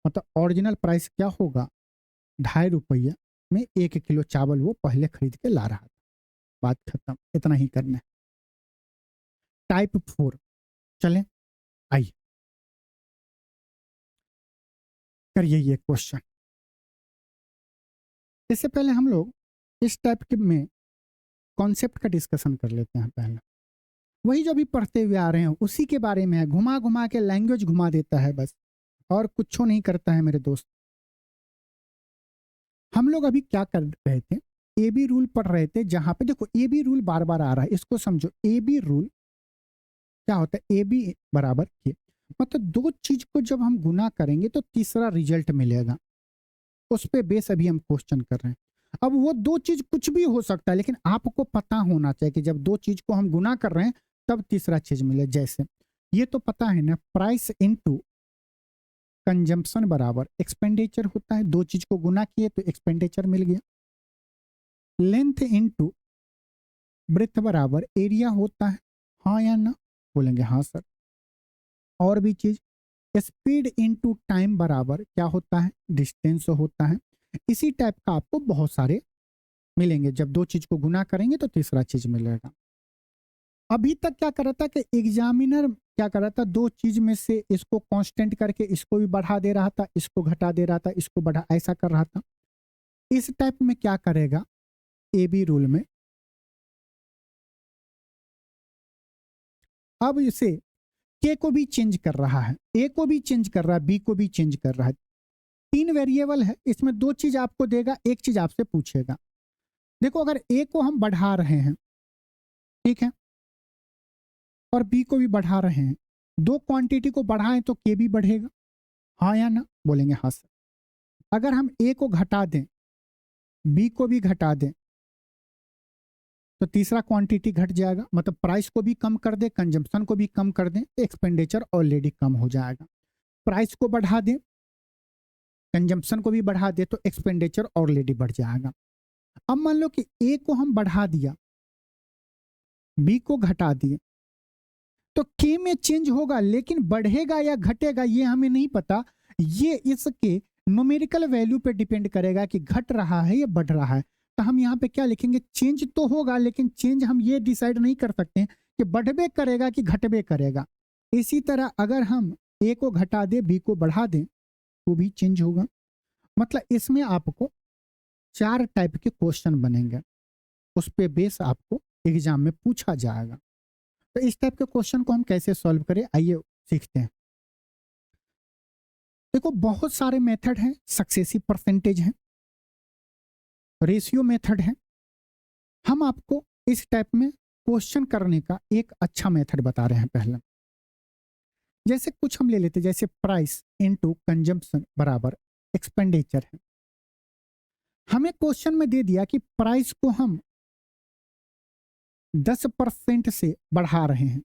मतलब ओरिजिनल प्राइस क्या होगा? 2.5 रुपये में 1 किलो चावल वो पहले खरीद के ला रहा था। बात खत्म, इतना ही करना है। टाइप 4 चलें, आइए करिए ये क्वेश्चन। इससे पहले हम लोग इस टाइप के में कॉन्सेप्ट का डिस्कशन कर लेते हैं। पहले वही जो अभी पढ़ते हुए आ रहे हैं उसी के बारे में है। घुमा घुमा के लैंग्वेज घुमा देता है बस, और कुछ नहीं करता है मेरे दोस्त। हम लोग अभी क्या कर रहे थे? ए बी रूल पढ़ रहे थे, जहां पे देखो ए बी रूल बार बार आ रहा है, इसको समझो। ए बी रूल क्या होता है? ए बी बराबर के, मतलब दो चीज को जब हम गुना करेंगे तो तीसरा रिजल्ट मिलेगा। उस पे बेस अभी हम क्वेश्चन कर रहे हैं। अब वो दो चीज कुछ भी हो सकता है, लेकिन आपको पता होना चाहिए कि जब दो चीज को हम गुना कर रहे हैं तब तीसरा चीज मिले। जैसे ये तो पता है ना, प्राइस इनटू कंजम्पशन बराबर एक्सपेंडिचर होता है। दो चीज को गुना किए तो एक्सपेंडिचर मिल गया। लेंथ इनटू ब्रेथ बराबर एरिया होता है। हाँ या ना? बोलेंगे हाँ सर। और भी चीज, स्पीड इनटू टाइम बराबर क्या होता है? डिस्टेंस होता है। इसी टाइप का आपको बहुत सारे मिलेंगे। जब दो चीज को गुना करेंगे तो तीसरा चीज मिलेगा। अभी तक क्या कर रहा था कि एग्जामिनर क्या कर रहा था? दो चीज में से इसको कांस्टेंट करके इसको भी बढ़ा दे रहा था, इसको घटा दे रहा था, इसको बढ़ा, ऐसा कर रहा था। इस टाइप में क्या करेगा ए बी रूल में? अब इसे के को भी चेंज कर रहा है, ए को भी चेंज कर रहा है, बी को भी चेंज कर रहा है। 3 वेरिएबल है, इसमें दो चीज आपको देगा, एक चीज आपसे पूछेगा। देखो अगर ए को हम बढ़ा रहे हैं, ठीक है, और बी को भी बढ़ा रहे हैं, दो क्वांटिटी को बढ़ाएं तो के भी बढ़ेगा, हाँ या ना? बोलेंगे हाँ सर। अगर हम ए को घटा दें, बी को भी घटा दें, तो तीसरा क्वांटिटी घट जाएगा, मतलब प्राइस को भी कम कर दे, कंजम्पशन को भी कम कर दें, एक्सपेंडिचर ऑलरेडी कम हो जाएगा। प्राइस को बढ़ा दें, कंजम्पशन को भी बढ़ा दे, तो एक्सपेंडिचर ऑलरेडी बढ़ जाएगा। अब मान लो कि ए को हम बढ़ा दिया, बी को घटा दिए, तो के में चेंज होगा, लेकिन बढ़ेगा या घटेगा ये हमें नहीं पता। ये इसके न्यूमेरिकल वैल्यू पे डिपेंड करेगा कि घट रहा है या बढ़ रहा है। तो हम यहाँ पे क्या लिखेंगे, चेंज तो होगा, लेकिन चेंज हम ये डिसाइड नहीं कर सकते हैं कि बढ़बे करेगा कि घटबे करेगा। इसी तरह अगर हम ए को घटा दे, बी को बढ़ा दें, तो भी चेंज होगा। मतलब इसमें आपको 4 टाइप के क्वेश्चन बनेंगे, उस पे बेस आपको एग्जाम में पूछा जाएगा। तो इस टाइप के क्वेश्चन को हम कैसे सॉल्व करें, आइए सीखते हैं। देखो बहुत सारे मेथड हैं, सक्सेसिव परसेंटेज है, रेशियो मेथड है। हम आपको इस टाइप में क्वेश्चन करने का एक अच्छा मेथड बता रहे हैं। पहले जैसे कुछ हम ले लेते, जैसे प्राइस इनटू कंजम्पशन बराबर एक्सपेंडिचर है। हमें क्वेश्चन में दे दिया कि प्राइस को हम 10% से बढ़ा रहे हैं,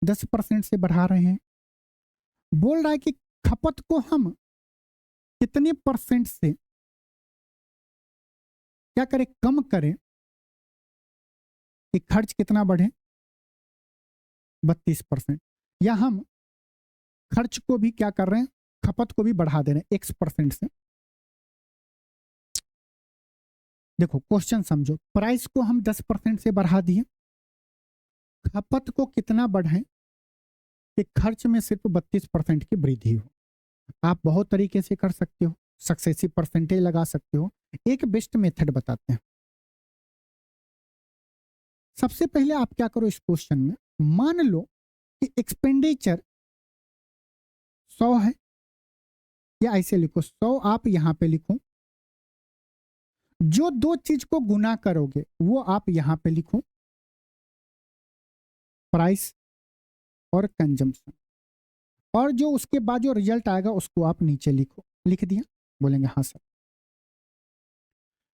10% से बढ़ा रहे हैं। बोल रहा है कि खपत को हम कितने परसेंट से क्या करें, कम करें, कि खर्च कितना बढ़े, 32%। या हम खर्च को भी क्या कर रहे हैं, खपत को भी बढ़ा दे रहे हैं X% से। देखो क्वेश्चन समझो, प्राइस को हम 10% से बढ़ा दिए, खपत को कितना बढ़ाएं कि खर्च में सिर्फ 32% की वृद्धि हो। आप बहुत तरीके से कर सकते हो, सक्सेसिव परसेंटेज लगा सकते हो। एक बेस्ट मेथड बताते हैं। सबसे पहले आप क्या करो, इस क्वेश्चन में मान लो कि एक्सपेंडिचर 100 है, या ऐसे लिखो 100, आप यहां पे लिखो। जो दो चीज को गुना करोगे वो आप यहां पे लिखो, प्राइस और कंजम्पशन, और जो उसके बाद जो रिजल्ट आएगा उसको आप नीचे लिखो। लिख दिया? बोलेंगे हाँ सर।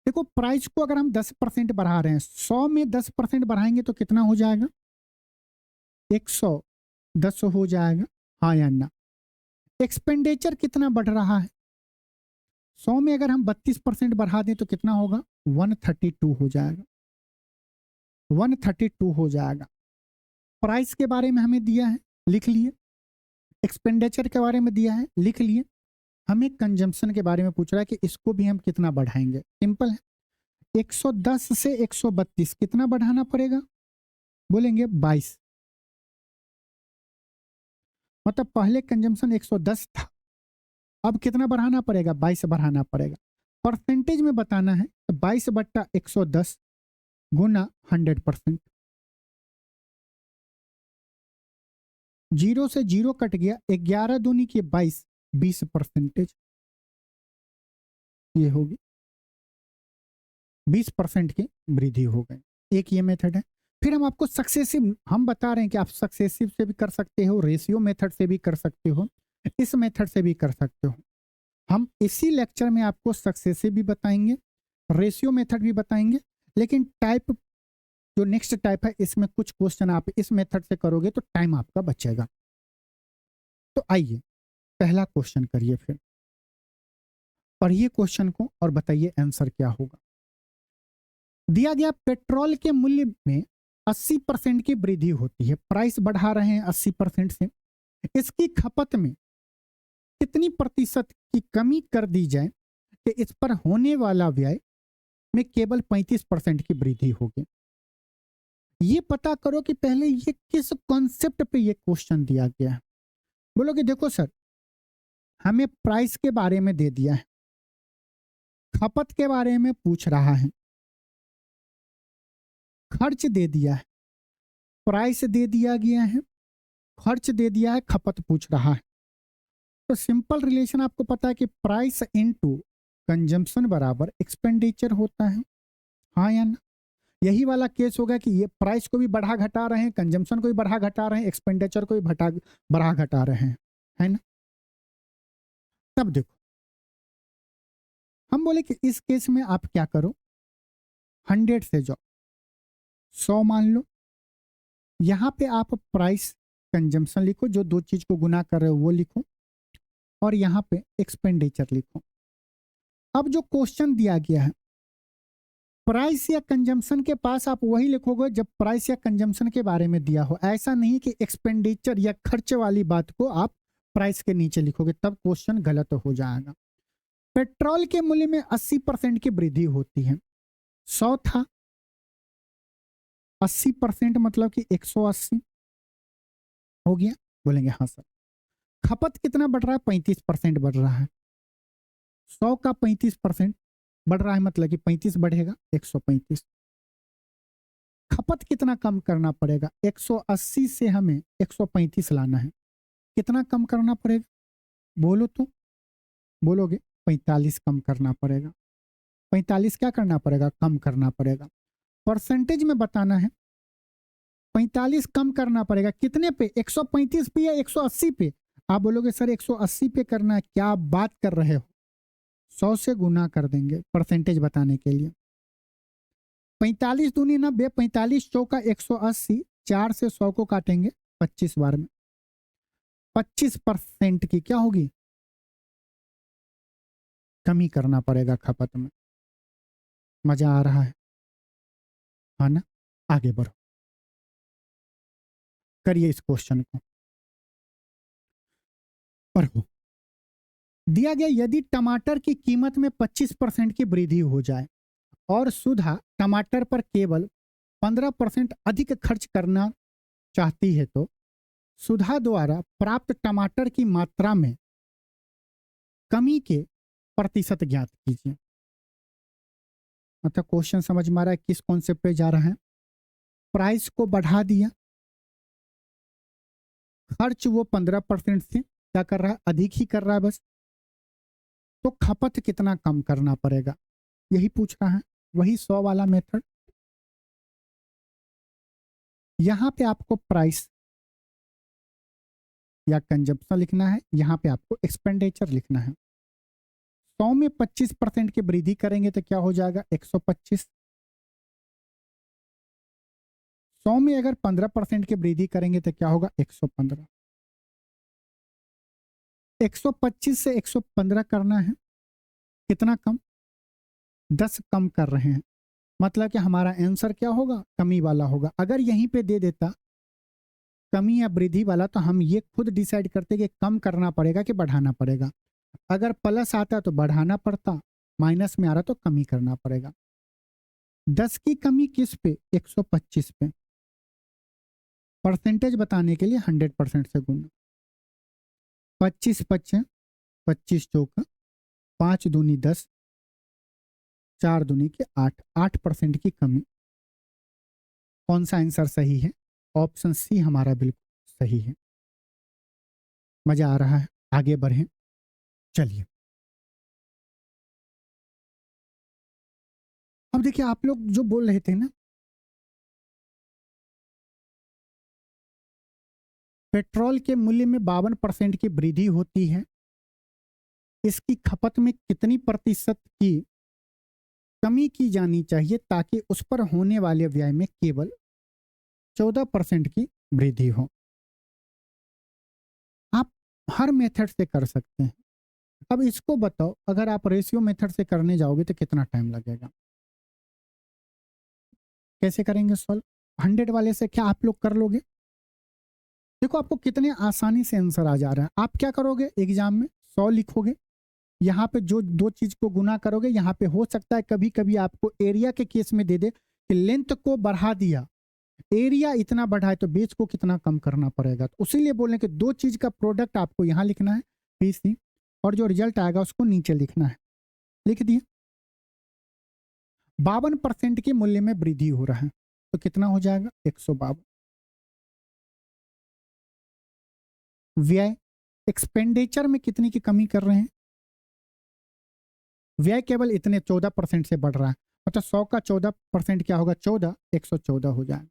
देखो प्राइस को अगर हम 10% बढ़ा रहे हैं, 100 में 10% बढ़ाएंगे तो कितना हो जाएगा, 110 हो जाएगा, हाँ या ना? एक्सपेंडिचर कितना बढ़ रहा है, 100 में अगर हम 32% बढ़ा दें तो कितना होगा, 132 हो जाएगा, 132 हो जाएगा। प्राइस के बारे में हमें दिया है, लिख लिए। एक्सपेंडिचर के बारे में दिया है, लिख लिए। हमें कंजम्पशन के बारे में पूछ रहा है कि इसको भी हम कितना बढ़ाएंगे। सिंपल है, 110 से 132 कितना बढ़ाना पड़ेगा, बोलेंगे 22। मतलब पहले कंजम्पशन 110 था, अब कितना बढ़ाना पड़ेगा, 22 बढ़ाना पड़ेगा। परसेंटेज में बताना है तो 22/110 गुना 100%। 0 से 0 कट गया, 11 दूनी की 22, 20%। ये होगी 20% की वृद्धि हो गई। एक ये मेथड है। फिर हम आपको सक्सेसिव, हम बता रहे हैं कि आप सक्सेसिव से भी कर सकते हो, रेशियो मेथड से भी कर सकते हो, इस मेथड से भी कर सकते हो। हम इसी लेक्चर में आपको सक्सेसिव भी बताएंगे, रेशियो मेथड भी बताएंगे, लेकिन टाइप जो नेक्स्ट टाइप है इसमें कुछ क्वेश्चन आप इस मेथड से करोगे तो टाइम आपका बचेगा। तो आइए पहला क्वेश्चन करिए, फिर पढ़िए क्वेश्चन को और बताइए आंसर क्या होगा। दिया गया पेट्रोल के मूल्य में 80% की वृद्धि होती है, प्राइस बढ़ा रहे हैं 80% से, इसकी खपत में कितनी प्रतिशत की कमी कर दी जाए कि इस पर होने वाला व्यय में केवल 35% की वृद्धि होगी। ये पता करो कि पहले ये किस कॉन्सेप्ट पे ये क्वेश्चन दिया गया है। बोलोगे देखो सर, हमें प्राइस के बारे में दे दिया है, खपत के बारे में पूछ रहा है, खर्च दे दिया है, प्राइस दे दिया गया है, खर्च दे दिया है, खपत पूछ रहा है। तो सिंपल रिलेशन आपको पता है कि प्राइस इनटू कंजम्पशन बराबर एक्सपेंडिचर होता है, हाँ या ना? यही वाला केस होगा कि ये प्राइस को भी बढ़ा घटा रहे हैं, कंजम्पशन को भी बढ़ा घटा रहे हैं, एक्सपेंडिचर को भी बढ़ा घटा रहे हैं, है ना। तब देखो हम बोले कि इस केस में आप क्या करो, 100 से जाओ, 100 मान लो, यहां पे आप प्राइस कंजम्पशन लिखो, जो दो चीज को गुना कर रहे हो वो लिखो, और यहां पे एक्सपेंडिचर लिखो। अब जो क्वेश्चन दिया गया है, प्राइस या कंजम्पशन के पास आप वही लिखोगे जब प्राइस या कंजम्पशन के बारे में दिया हो। ऐसा नहीं कि एक्सपेंडिचर या खर्च वाली बात को आप प्राइस के नीचे लिखोगे, तब क्वेश्चन गलत हो जाएगा। पेट्रोल के मूल्य में 80% की वृद्धि होती है। 100 था, 80% मतलब कि 180 हो गया। बोलेंगे हाँ सर। खपत कितना बढ़ रहा है? 35% बढ़ रहा है। 100 का 35% बढ़ रहा है, मतलब कि 35 बढ़ेगा, 135। खपत कितना कम करना पड़ेगा? 180 से हमें 135 लाना है। कितना कम करना पड़ेगा? बोलो तो, बोलोगे 45 कम करना पड़ेगा। 45 क्या करना पड़ेगा? कम करना पड़ेगा। परसेंटेज में बताना है। 45 कम करना पड़ेगा कितने पे? 135 पे या 180 पे? आप बोलोगे सर 180 पे करना है। क्या आप बात कर रहे हो? 100 से गुना कर देंगे परसेंटेज बताने के लिए। 45 दूनी 90, 45 चौका 180, 4 से 100 को काटेंगे 25 बार में। 25% की क्या होगी? कमी करना पड़ेगा खपत में। मजा आ रहा है ना? आगे बढ़ो, करिए इस क्वेश्चन को, पढ़ो। दिया गया यदि टमाटर की कीमत में 25% की वृद्धि हो जाए और सुधा टमाटर पर केवल 15% अधिक खर्च करना चाहती है, तो सुधा द्वारा प्राप्त टमाटर की मात्रा में कमी के प्रतिशत ज्ञात कीजिए। मतलब क्वेश्चन समझ में आ रहा है किस कॉन्सेप्ट पे जा रहा है? प्राइस को बढ़ा दिया, खर्च वो 15% से क्या कर रहा है? अधिक ही कर रहा है बस। तो खपत कितना कम करना पड़ेगा, यही पूछ रहा है। वही 100 वाला मेथड। यहां पे आपको प्राइस या कंजप्शन लिखना है, यहां पे आपको एक्सपेंडिचर लिखना है। 100 में 25% की वृद्धि करेंगे तो क्या हो जाएगा? 125। 100 में अगर 15% की वृद्धि करेंगे तो क्या होगा? 115। 125 से 115 करना है, कितना कम? 10 कम कर रहे हैं, मतलब कि हमारा आंसर क्या होगा? कमी वाला होगा। अगर यहीं पे दे देता कमी या वृद्धि वाला, तो हम ये खुद डिसाइड करते कि कम करना पड़ेगा कि बढ़ाना पड़ेगा। अगर प्लस आता तो बढ़ाना पड़ता, माइनस में आ रहा तो कमी करना पड़ेगा। 10 की कमी किस पे? 125 पे। परसेंटेज बताने के लिए 100% से गुना। 25 पच्चे 25 चौका, 5 दूनी 10, 4 दूनी के 8, 8% की कमी। कौन सा आंसर सही है? ऑप्शन सी हमारा बिल्कुल सही है। मजा आ रहा है? आगे बढ़ें, चलिए। अब देखिए आप लोग जो बोल रहे थे ना, पेट्रोल के मूल्य में 52% की वृद्धि होती है, इसकी खपत में कितनी प्रतिशत की कमी की जानी चाहिए ताकि उस पर होने वाले व्यय में केवल 14% की वृद्धि हो? आप हर मेथड से कर सकते हैं। अब इसको बताओ, अगर आप रेशियो मेथड से करने जाओगे तो कितना टाइम लगेगा? कैसे करेंगे सॉल्व? 100 वाले से क्या आप लोग कर लोगे? देखो आपको कितने आसानी से आंसर आ जा रहा है। आप क्या करोगे? एग्जाम में 100 लिखोगे, यहाँ पे जो दो चीज को गुना करोगे, यहाँ पे हो सकता है कभी कभी आपको एरिया के केस में दे दे कि लेंथ को बढ़ा दिया, एरिया इतना बढ़ाए तो बेस को कितना कम करना पड़ेगा। तो उसीलिए बोले कि दो चीज का प्रोडक्ट आपको यहाँ लिखना है पीसी, और जो रिजल्ट आएगा उसको नीचे लिखना है। लिख दिए। 52% के मूल्य में वृद्धि हो रहा है, तो कितना हो जाएगा? 152। व्यय, एक्सपेंडिचर में कितनी की कमी कर रहे हैं? व्यय केवल इतने 14% से बढ़ रहा है, मतलब 100 का 14% क्या होगा, 14, 114 हो जाएगा।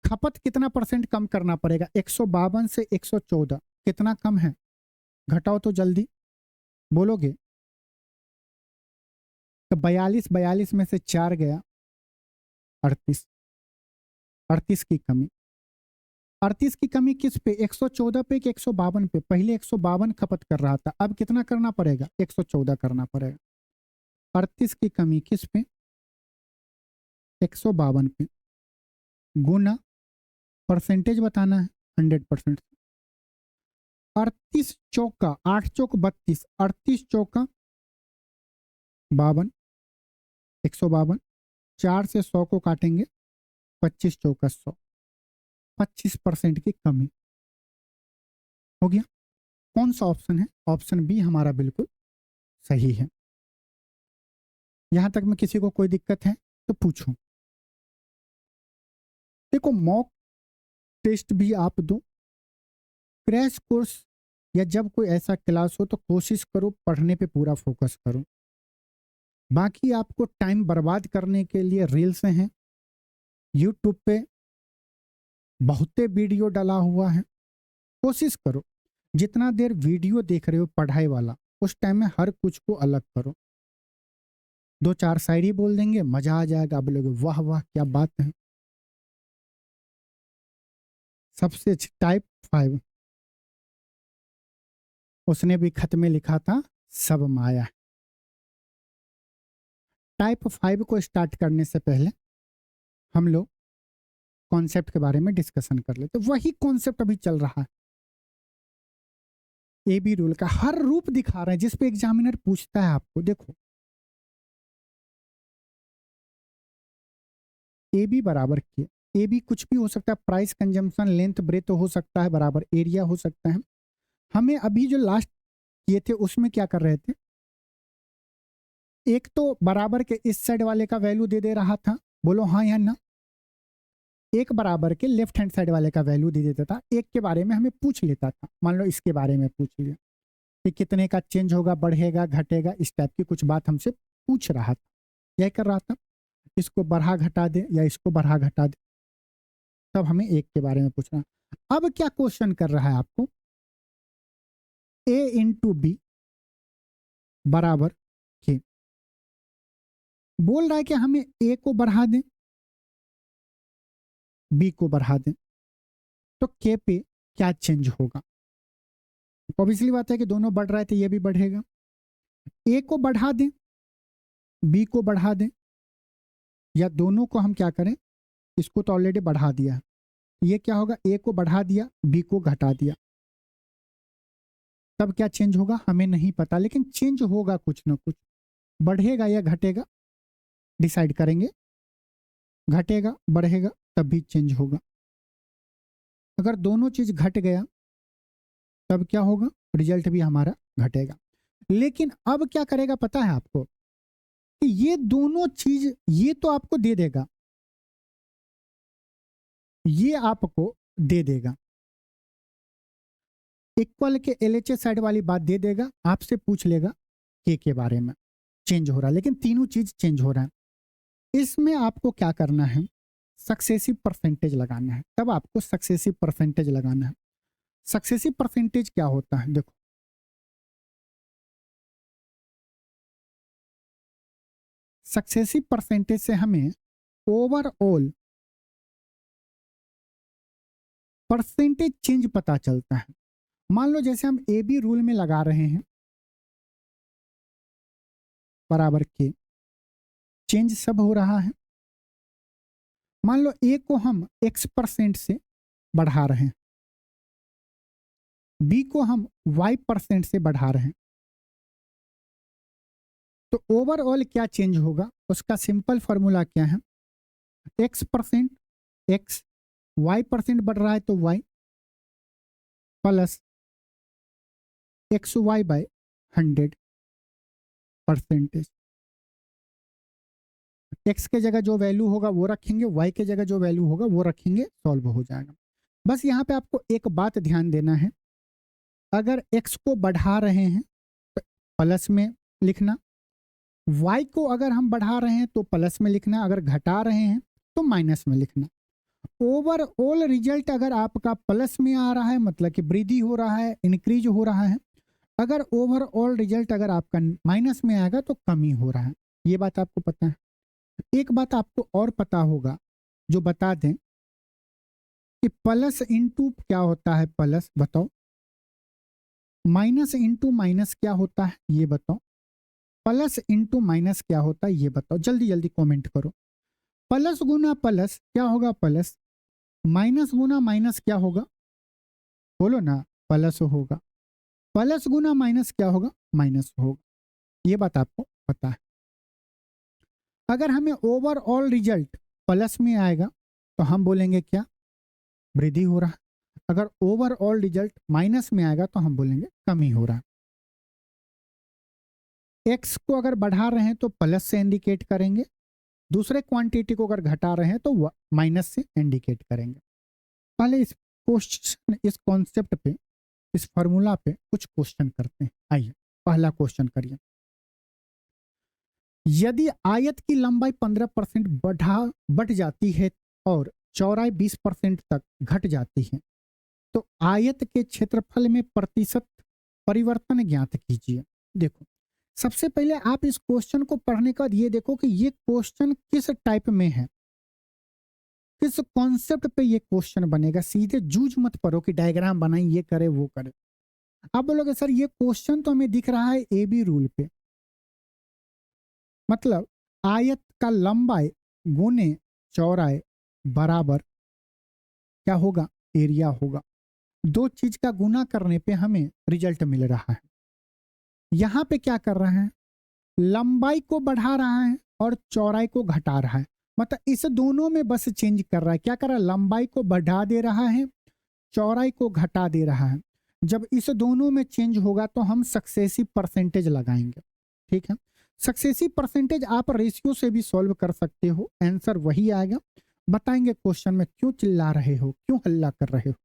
खपत कितना परसेंट कम करना पड़ेगा, 152 से 114 कितना कम है, घटाओ तो जल्दी बोलोगे। तो 42 में से 4 गया, 38, 38 की कमी। 38 की कमी किस पे, 114 पे कि 152 पे? पहले 152 खपत कर रहा था, अब कितना करना पड़ेगा, 114 करना पड़ेगा। 38 की कमी किस पे, 152 पे, गुना परसेंटेज बताना है 100%। 38 चौका 8 चौक 32, 38 चौका 52, 152, 4 से 100 को काटेंगे, 25 चौका 100, 25% की कमी हो गया। कौन सा ऑप्शन है, ऑप्शन बी हमारा बिल्कुल सही है। यहां तक में किसी को कोई दिक्कत है तो पूछो। देखो मॉक टेस्ट भी आप दो, क्रैश कोर्स या जब कोई ऐसा क्लास हो तो कोशिश करो पढ़ने पे पूरा फोकस करो। बाकी आपको टाइम बर्बाद करने के लिए रील्स हैं, यूट्यूब पे बहुते वीडियो डाला हुआ है। कोशिश करो जितना देर वीडियो देख रहे हो पढ़ाई वाला, उस टाइम में हर कुछ को अलग करो। 2-4 शायरी बोल देंगे, मजा आ जाएगा, आप लोग वाह वाह क्या बात है। सबसे अच्छी टाइप 5, उसने भी खत में लिखा था सब माया। टाइप 5 को स्टार्ट करने से पहले हम लोग कॉन्सेप्ट के बारे में डिस्कशन कर लेते। वही कॉन्सेप्ट अभी चल रहा है, ए बी रूल का हर रूप दिखा रहे हैं जिस पे एग्जामिनर पूछता है आपको। देखो ए बी बराबर के, ए बी कुछ भी हो सकता है, प्राइस, कंजम्पशन, लेंथ, ब्रेथ हो सकता है, बराबर एरिया हो सकता है। हमें अभी जो लास्ट किए थे उसमें क्या कर रहे थे, एक तो बराबर के इस साइड वाले का वैल्यू दे दे रहा था, बोलो हाँ या ना। एक बराबर के लेफ्ट हैंड साइड वाले का वैल्यू दे देता था, एक के बारे में हमें पूछ लेता था। मान लो इसके बारे में पूछ लिया कि कितने का चेंज होगा, बढ़ेगा घटेगा, इस टाइप की कुछ बात हमसे पूछ रहा था, यह कर रहा था। इसको बढ़ा घटा दे या इसको बढ़ा घटा दे, तब हमें एक के बारे में पूछना। अब क्या क्वेश्चन कर रहा है आपको, ए इंटू बी बराबर के, बोल रहा है कि हमें ए को बढ़ा दें, बी को बढ़ा दें, तो के पे क्या चेंज होगा। ऑब्वियसली बात है कि दोनों बढ़ रहा है तो ये भी बढ़ेगा। ए को बढ़ा दें, बी को बढ़ा दें, या दोनों को हम क्या करें, इसको तो ऑलरेडी बढ़ा दिया है, ये क्या होगा, ए को बढ़ा दिया, बी को घटा दिया, तब क्या चेंज होगा हमें नहीं पता, लेकिन चेंज होगा कुछ ना कुछ। बढ़ेगा या घटेगा डिसाइड करेंगे, घटेगा बढ़ेगा तब भी चेंज होगा। अगर दोनों चीज घट गया तब क्या होगा, रिजल्ट भी हमारा घटेगा। लेकिन अब क्या करेगा पता है आपको, कि ये दोनों चीज ये तो आपको दे देगा, ये आपको दे देगा, इक्वल के एलएचएस साइड वाली बात दे देगा, आपसे पूछ लेगा के बारे में चेंज हो रहा है, लेकिन तीनों चीज चेंज हो रहा है। इसमें आपको क्या करना है, सक्सेसिव परसेंटेज लगाना है, तब आपको सक्सेसिव परसेंटेज लगाना है। सक्सेसिव परसेंटेज क्या होता है, देखो सक्सेसिव परसेंटेज से हमें ओवरऑल परसेंटेज चेंज पता चलता है। मान लो जैसे हम ए बी रूल में लगा रहे हैं बराबर के, चेंज सब हो रहा है। मान लो ए को हम x% से बढ़ा रहे हैं, बी को हम y% से बढ़ा रहे हैं, तो ओवरऑल क्या चेंज होगा, उसका सिंपल फॉर्मूला क्या है, x% x, y% बढ़ रहा है तो y plus XY by 100%। x के जगह जो वैल्यू होगा वो रखेंगे, y के जगह जो वैल्यू होगा वो रखेंगे, सॉल्व हो जाएगा। बस यहाँ पे आपको एक बात ध्यान देना है, अगर x को बढ़ा रहे हैं तो प्लस में लिखना, y को अगर हम बढ़ा रहे हैं तो प्लस में लिखना, अगर घटा रहे हैं तो माइनस में लिखना। ओवरऑल रिजल्ट अगर आपका प्लस में आ रहा है मतलब कि वृद्धि हो रहा है, इंक्रीज हो रहा है। अगर ओवरऑल रिजल्ट अगर आपका माइनस में आएगा तो कमी हो रहा है। ये बात आपको पता है। एक बात आपको और पता होगा जो बता दें कि प्लस इंटू क्या होता है, प्लस बताओ। माइनस इंटू माइनस क्या होता है ये बताओ। प्लस इंटू माइनस क्या होता है ये बताओ, जल्दी जल्दी कमेंट करो। प्लस गुना प्लस क्या होगा प्लस, माइनस गुना माइनस क्या होगा, बोलो ना, प्लस होगा। प्लस गुना माइनस क्या होगा, माइनस होगा। ये बात आपको पता है। अगर हमें ओवरऑल रिजल्ट प्लस में आएगा तो हम बोलेंगे क्या, वृद्धि हो रहा है। अगर ओवरऑल रिजल्ट माइनस में आएगा तो हम बोलेंगे कमी हो रहा है। एक्स को अगर बढ़ा रहे हैं तो प्लस से इंडिकेट करेंगे, दूसरे क्वांटिटी को अगर घटा रहे हैं तो माइनस से इंडिकेट करेंगे। पहले इस क्वेश्चन, इस कॉन्सेप्ट पे, इस फॉर्मूला पे कुछ क्वेश्चन करते हैं। आइए पहला क्वेश्चन करिए। यदि आयत की लंबाई 15% बढ़ जाती है और चौड़ाई 20% तक घट जाती है तो आयत के क्षेत्रफल में प्रतिशत परिवर्तन ज्ञात कीजिए। देखो, सबसे पहले आप इस क्वेश्चन को पढ़ने के बाद ये देखो कि ये क्वेश्चन किस टाइप में है, किस कॉन्सेप्ट पे ये क्वेश्चन बनेगा। सीधे जूझ मत पड़ो कि डायग्राम बनाई, ये करे वो करे। आप बोलोगे सर ये क्वेश्चन तो हमें दिख रहा है ए बी रूल पे, मतलब आयत का लंबाई गुने चौड़ाई बराबर क्या होगा, एरिया होगा। दो चीज का गुना करने पे हमें रिजल्ट मिल रहा है। यहां पे क्या कर रहे हैं, लंबाई को बढ़ा रहा है और चौड़ाई को घटा रहा है। मतलब इस दोनों में बस चेंज कर रहा है। क्या कर रहा है, लंबाई को बढ़ा दे रहा है, चौड़ाई को घटा दे रहा है। जब इस दोनों में चेंज होगा तो हम सक्सेसिव परसेंटेज लगाएंगे। ठीक है, सक्सेसिव परसेंटेज आप रेशियो से भी सॉल्व कर सकते हो, आंसर वही आएगा। बताएंगे क्वेश्चन में क्यों चिल्ला रहे हो, क्यों हल्ला कर रहे हो,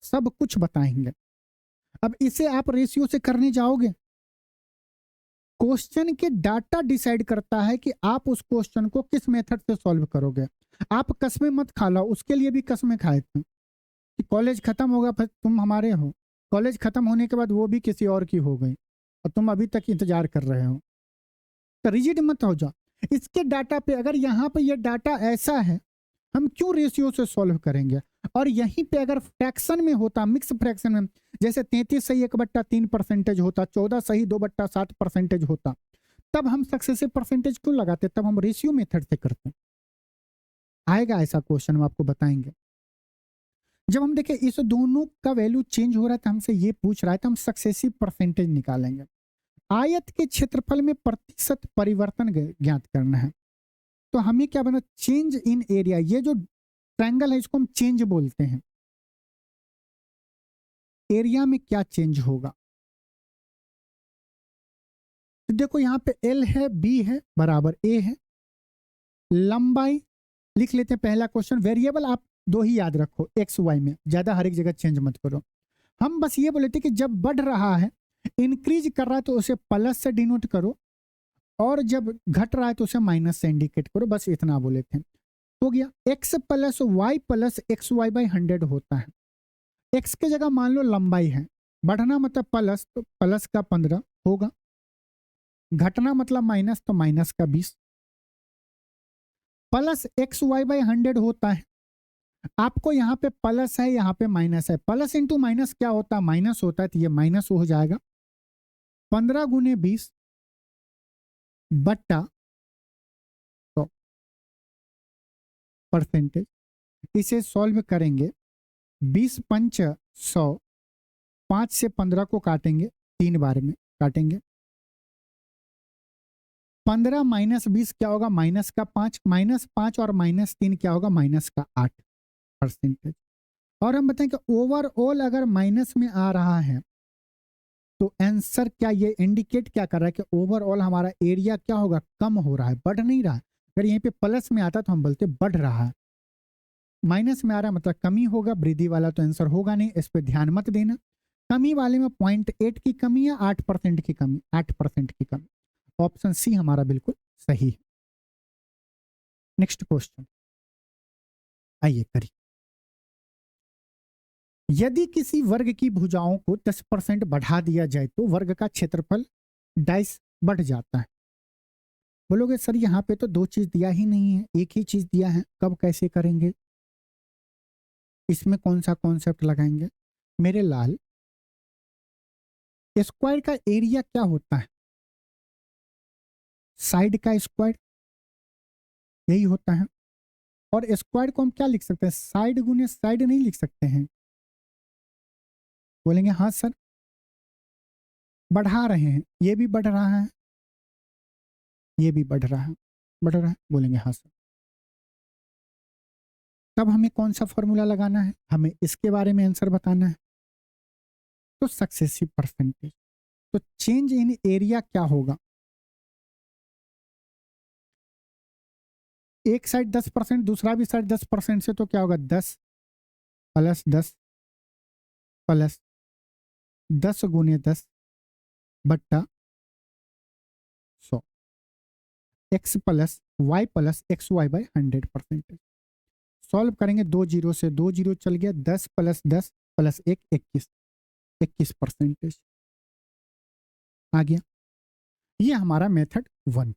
सब कुछ बताएंगे। अब इसे आप रेशियो से करने जाओगे, क्वेश्चन के डाटा डिसाइड करता है कि आप उस क्वेश्चन को किस मेथड से सॉल्व करोगे। आप कसमें मत खा लो, उसके लिए भी कसमें खाए थे कि कॉलेज खत्म होगा फिर तुम हमारे हो, कॉलेज खत्म होने के बाद वो भी किसी और की हो गई और तुम अभी तक इंतजार कर रहे हो। तो रिजिड मत हो जाओ। इसके डाटा पे, अगर यहाँ पे ये डाटा ऐसा है, हम क्यों रेशियो से सॉल्व करेंगे। और यहीं पे अगर फ्रैक्शन में होता, मिक्स फ्रैक्शन में, जैसे 33 सही 1/3% होता, 14 सही 2/7% होता, तब हम सक्सेसिव परसेंटेज क्यों लगाते, तब हम रेशियो मेथड से करते। आएगा ऐसा क्वेश्चन, हम आपको बताएंगे। जब हम देखें इस दोनों का वैल्यू चेंज हो रहा है तो हमसे ये पूछ रहा है तो हम सक्सेसिव परसेंटेज निकालेंगे। आयत के क्षेत्रफल में प्रतिशत परिवर्तन ज्ञात करना है तो हमें क्या बना, चेंज इन एरिया। ये जो ट्रायंगल है इसको हम चेंज बोलते हैं। एरिया में क्या चेंज होगा, तो देखो यहाँ पे L है, B है, बराबर A है। लंबाई लिख लेते हैं, पहला क्वेश्चन। वेरिएबल आप दो ही याद रखो, एक्स वाई में, ज्यादा हर एक जगह चेंज मत करो। हम बस ये बोले थे कि जब बढ़ रहा है, इंक्रीज कर रहा है तो उसे प्लस से डिनोट करो, और जब घट रहा है तो उसे माइनस से इंडिकेट करो, बस इतना बोले थे। हो गया। x plus Y plus X Y by 100 होता है। x की जगह मान लो लंबाई है, बढ़ना मतलब प्लस, तो प्लस का 15 होगा, घटना मतलब माइनस, तो माइनस का 20, प्लस एक्स वाई बाई 100 होता है। आपको यहाँ पे प्लस है, यहाँ पे माइनस है, प्लस इंटू माइनस क्या होता है, माइनस होता है, तो ये माइनस हो जाएगा। 15 गुने 20 बट्टा 100 परसेंटेज। इसे सॉल्व करेंगे, 20 पंच 100, 5 से 15 को काटेंगे, 3 बार में काटेंगे। 15 माइनस 20 क्या होगा, माइनस का 5, माइनस 5 और माइनस 3 क्या होगा, माइनस का 8%। और हम बताएं कि ओवरऑल अगर माइनस में आ रहा है तो आंसर क्या, ये इंडिकेट क्या कर रहा है कि ओवरऑल हमारा एरिया क्या होगा, कम हो रहा है, बढ़ नहीं रहा है। अगर यहीं पे प्लस में आता तो हम बोलते बढ़ रहा है, माइनस में आ रहा है मतलब कमी होगा। वृद्धि वाला तो आंसर होगा नहीं, इस पर ध्यान मत देना। कमी वाले में 0.8 की कमी है, 8% की कमी, 8% की कमी। ऑप्शन सी हमारा बिल्कुल सही है। नेक्स्ट क्वेश्चन आइए करिए। यदि किसी वर्ग की भुजाओं को 10% बढ़ा दिया जाए तो वर्ग का क्षेत्रफल डाइस बढ़ जाता है। बोलोगे सर यहाँ पे तो दो चीज दिया ही नहीं है, एक ही चीज दिया है, कब कैसे करेंगे, इसमें कौन सा कॉन्सेप्ट लगाएंगे? मेरे लाल, स्क्वायर का एरिया क्या होता है? साइड का स्क्वायर, यही होता है। और स्क्वायर को हम क्या लिख सकते हैं? साइड गुने साइड नहीं लिख सकते हैं? बोलेंगे हाँ सर, बढ़ा रहे हैं, ये भी बढ़ रहा है, ये भी बढ़ रहा है, बढ़ रहा है, बोलेंगे हाँ सर। तब हमें कौन सा फॉर्मूला लगाना है? हमें इसके बारे में आंसर बताना है। तो सक्सेसिव परसेंटेज, तो चेंज इन एरिया क्या होगा? एक साइड 10%, दूसरा भी साइड 10% से, तो क्या होगा? 10 प्लस 10 प्लस 10 गुने 10 बट्टा 100, X plus Y plus X Y by 100%। Solve करेंगे, दो जीरो से दो जीरो चल गया, 10 प्लस 10 प्लस 1 21, 21% आ गया। ये हमारा मेथड 1।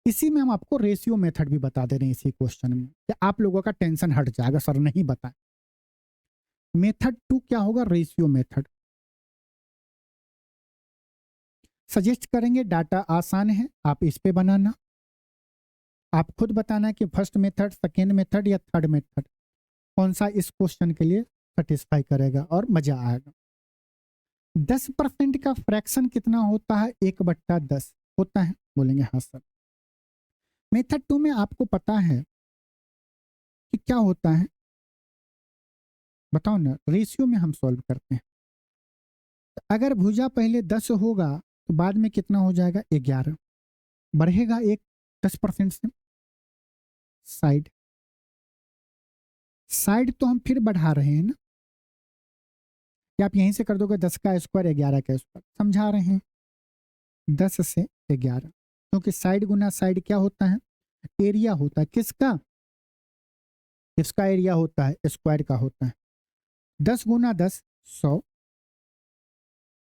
इसी में हम आपको रेशियो मेथड भी बता दे रहे हैं इसी क्वेश्चन में, कि आप लोगों का टेंशन हट जाएगा, सर नहीं बताए। मेथड 2 क्या होगा? Ratio method. सजेस्ट करेंगे, डाटा आसान है, आप इस पे बनाना, आप खुद बताना कि फर्स्ट मेथड, सेकेंड मेथड या थर्ड मेथड कौन सा इस क्वेश्चन के लिए सेटिस्फाई करेगा और मजा आएगा। 10% का फ्रैक्शन कितना होता है? 1/10 होता है, बोलेंगे हाँ सर। मेथड 2 में आपको पता है कि क्या होता है, बताओ ना। रेशियो में हम सॉल्व करते हैं, तो अगर भुजा पहले 10 होगा तो बाद में कितना हो जाएगा? 11, बढ़ेगा एक 10% से। साइड, साइड तो हम फिर बढ़ा रहे हैं ना, या आप यहीं से कर दोगे 10 का स्क्वायर 11 का स्क्वायर, समझा रहे हैं। 10 से 11, क्योंकि साइड गुना साइड क्या होता है? एरिया होता है। किसका? इसका एरिया होता है, स्क्वायर का होता है। 10 गुना 10 100,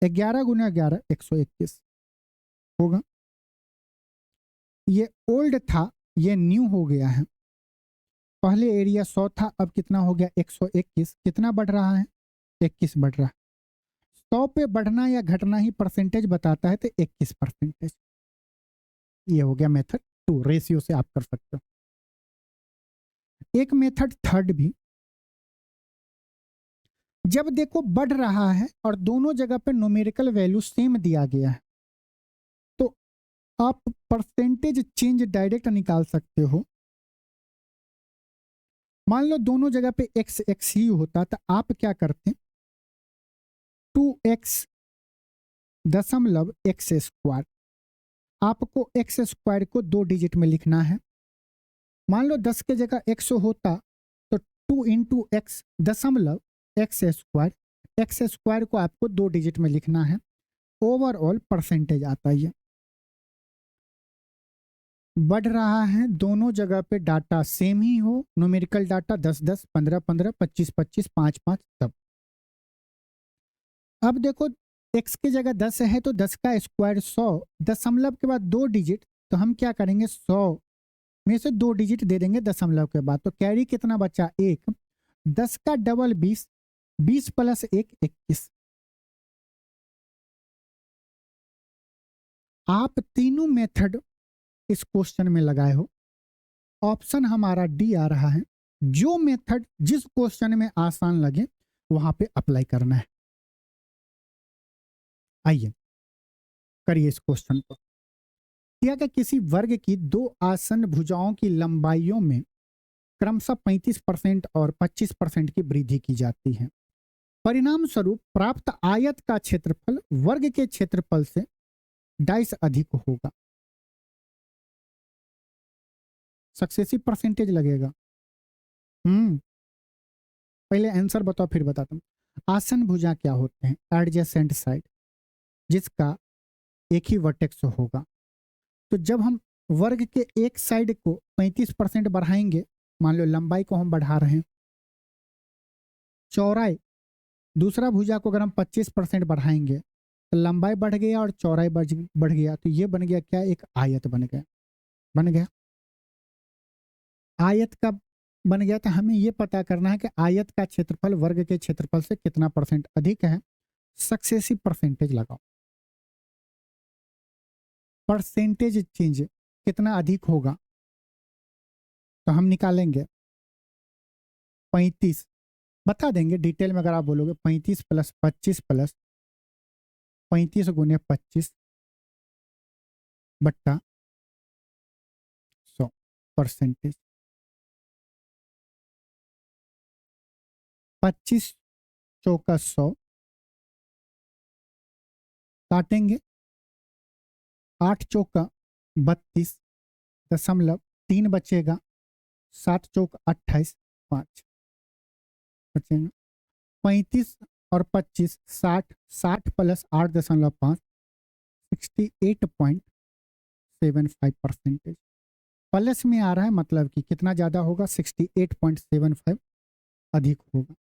11 गुना 11 121 होगा। ये ओल्ड था, ये न्यू हो गया है। पहले एरिया 100 था, अब कितना हो गया? 121। कितना बढ़ रहा है? 21 बढ़ रहा है। 100 पे बढ़ना या घटना ही परसेंटेज बताता है, तो 21%। ये हो गया मेथड 2, रेशियो से आप कर सकते हो। एक मेथड थर्ड भी, जब देखो बढ़ रहा है और दोनों जगह पे न्यूमेरिकल वैल्यू सेम दिया गया है, तो आप परसेंटेज चेंज डायरेक्ट निकाल सकते हो। मान लो दोनों जगह पे एक्स एक्स ही होता, तो आप क्या करते? 2x दशमलव एक्स स्क्वायर, आपको एक्स स्क्वायर को 2 डिजिट में लिखना है। मान लो 10 के जगह एक्स होता, तो 2 इंटू एक्स दशमलव एक्स स्क्वायर को आपको 2 डिजिट में लिखना है। ओवरऑल परसेंटेज आता है। बढ़ रहा है, दोनों जगह पे डाटा सेम ही हो, न्यूमेरिकल डाटा 10 10 15 15 25 25 5 5, तब। अब देखो, x की जगह 10 है तो 10 का स्क्वायर 100, दशमलव के बाद 2 डिजिट, तो हम क्या करेंगे? 100 में से 2 डिजिट दे देंगे दशमलव के बाद, तो कैरी कितना बचा? 1। 10 का डबल 20, 20 प्लस 1 21। आप तीनों मेथड इस क्वेश्चन में लगाए हो, ऑप्शन हमारा डी आ रहा है। जो मेथड जिस क्वेश्चन में आसान लगे वहां पे अप्लाई करना है। आइए करिए इस क्वेश्चन को। दिया गया किसी वर्ग की दो आसन भुजाओं की लंबाइयों में क्रमशः 35% और 25% की वृद्धि की जाती है। परिणाम स्वरूप प्राप्त आयत का क्षेत्रफल वर्ग के क्षेत्रफल से 22 अधिक होगा। सक्सेसिव परसेंटेज लगेगा। पहले आंसर बताओ फिर बताता हूं। आसन भुजा क्या होते हैं? एडजेसेंट साइड, जिसका एक ही वर्टेक्स होगा। तो जब हम वर्ग के एक साइड को 35% बढ़ाएंगे, मान लो लंबाई को हम बढ़ा रहे हैं, चौड़ाई दूसरा भुजा को अगर हम 25% बढ़ाएंगे तो लंबाई बढ़ गया और चौड़ाई बढ़ गया, तो ये बन गया क्या, एक आयत बन गया आयत का बन गया। तो हमें ये पता करना है कि आयत का क्षेत्रफल वर्ग के क्षेत्रफल से कितना परसेंट अधिक है। सक्सेसिव परसेंटेज लगाओ, परसेंटेज चेंज कितना अधिक होगा, तो हम निकालेंगे 35, बता देंगे डिटेल में। अगर आप बोलोगे 35 प्लस 25 प्लस 35 गुने 25 बट्टा 100 परसेंटेज। 25 चौका 100 काटेंगे, 8 चौका 32.3 बचेगा, 7 चौक 28, 5 बचेगा। 35 और 25 60, 60 प्लस 8.5 68.75 प्लस में आ रहा है, मतलब कि कितना ज़्यादा होगा, 68.75 अधिक होगा।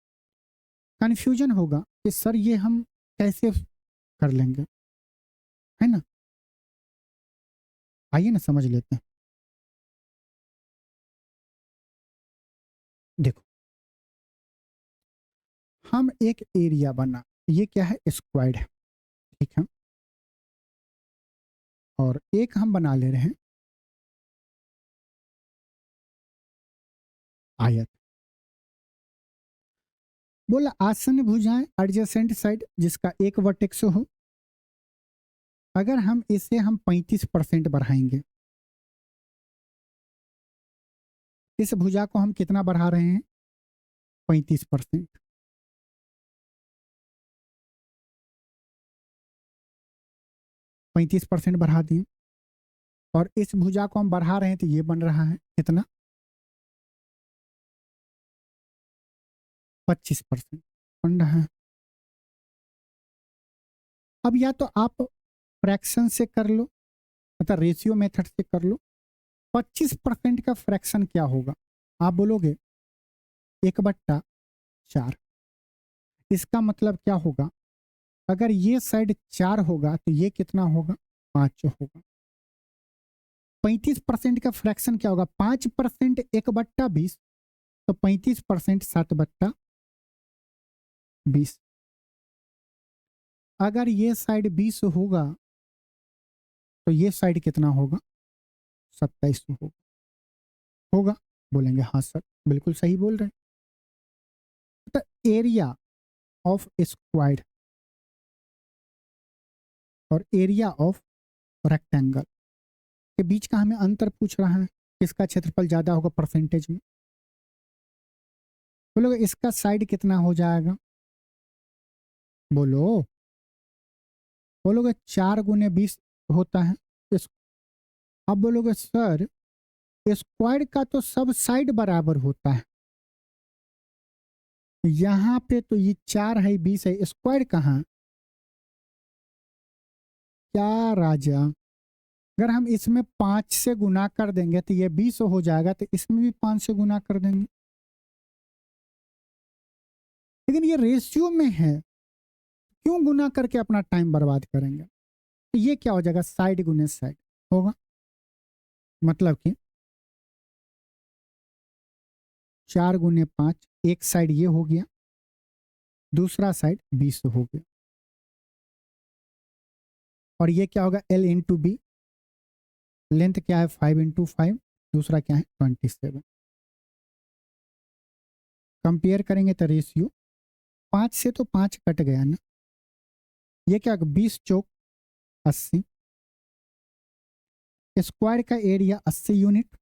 कन्फ्यूजन होगा कि सर ये हम कैसे कर लेंगे, है ना। आइए ना समझ लेते हैं। देखो, हम एक एरिया बना, ये क्या है, स्क्वायर्ड है, ठीक है। और एक हम बना ले रहे हैं आयत। बोला आसन्न भुजाएं एडजेसेंट साइड जिसका एक वर्टेक्स हो। अगर हम इसे 35% बढ़ाएंगे, इस भुजा को हम कितना बढ़ा रहे हैं, 35%। 35% बढ़ा दिए, और इस भुजा को हम बढ़ा रहे हैं तो ये बन रहा है कितना, 25% बन रहा है। अब या तो आप फ्रैक्शन से कर लो, मतलब रेशियो मेथड से कर लो। 25% का फ्रैक्शन क्या होगा, आप बोलोगे 1/4। इसका मतलब क्या होगा, अगर ये साइड 4 होगा तो ये कितना होगा, 5 होगा। 35% का फ्रैक्शन क्या होगा, 5% 1/20, तो 35% 7/20। अगर ये साइड 20 होगा तो ये साइड कितना होगा, 27 होगा। बोलेंगे हाँ सर बिल्कुल सही बोल रहे हैं। तो एरिया ऑफ स्क्वायर और एरिया ऑफ रेक्टेंगल के बीच का हमें अंतर पूछ रहा है, किसका क्षेत्रफल ज्यादा होगा परसेंटेज में। बोलोगे इसका साइड कितना हो जाएगा, बोलो, बोलोगे 4 गुने 20 होता है। इस अब बोलोगे सर स्क्वायर का तो सब साइड बराबर होता है, यहाँ पे तो ये 4 है 20 है, स्क्वायर कहाँ, क्या राजा। अगर हम इसमें 5 से गुना कर देंगे तो ये 20 हो जाएगा, तो इसमें भी 5 से गुना कर देंगे, लेकिन ये रेशियो में है, क्यों गुना करके अपना टाइम बर्बाद करेंगे। तो ये क्या हो जाएगा, साइड गुने साइड होगा, मतलब कि 4 गुने 5, एक साइड ये हो गया, दूसरा साइड 20 हो गया, और ये क्या होगा, L इंटू बी, लेंथ क्या है 5 × 5, दूसरा क्या है 27। कंपेयर करेंगे तो रेशियो 5 से तो 5 कट गया ना, ये क्या 20 चौक 80, स्क्वायर का एरिया 80 यूनिट,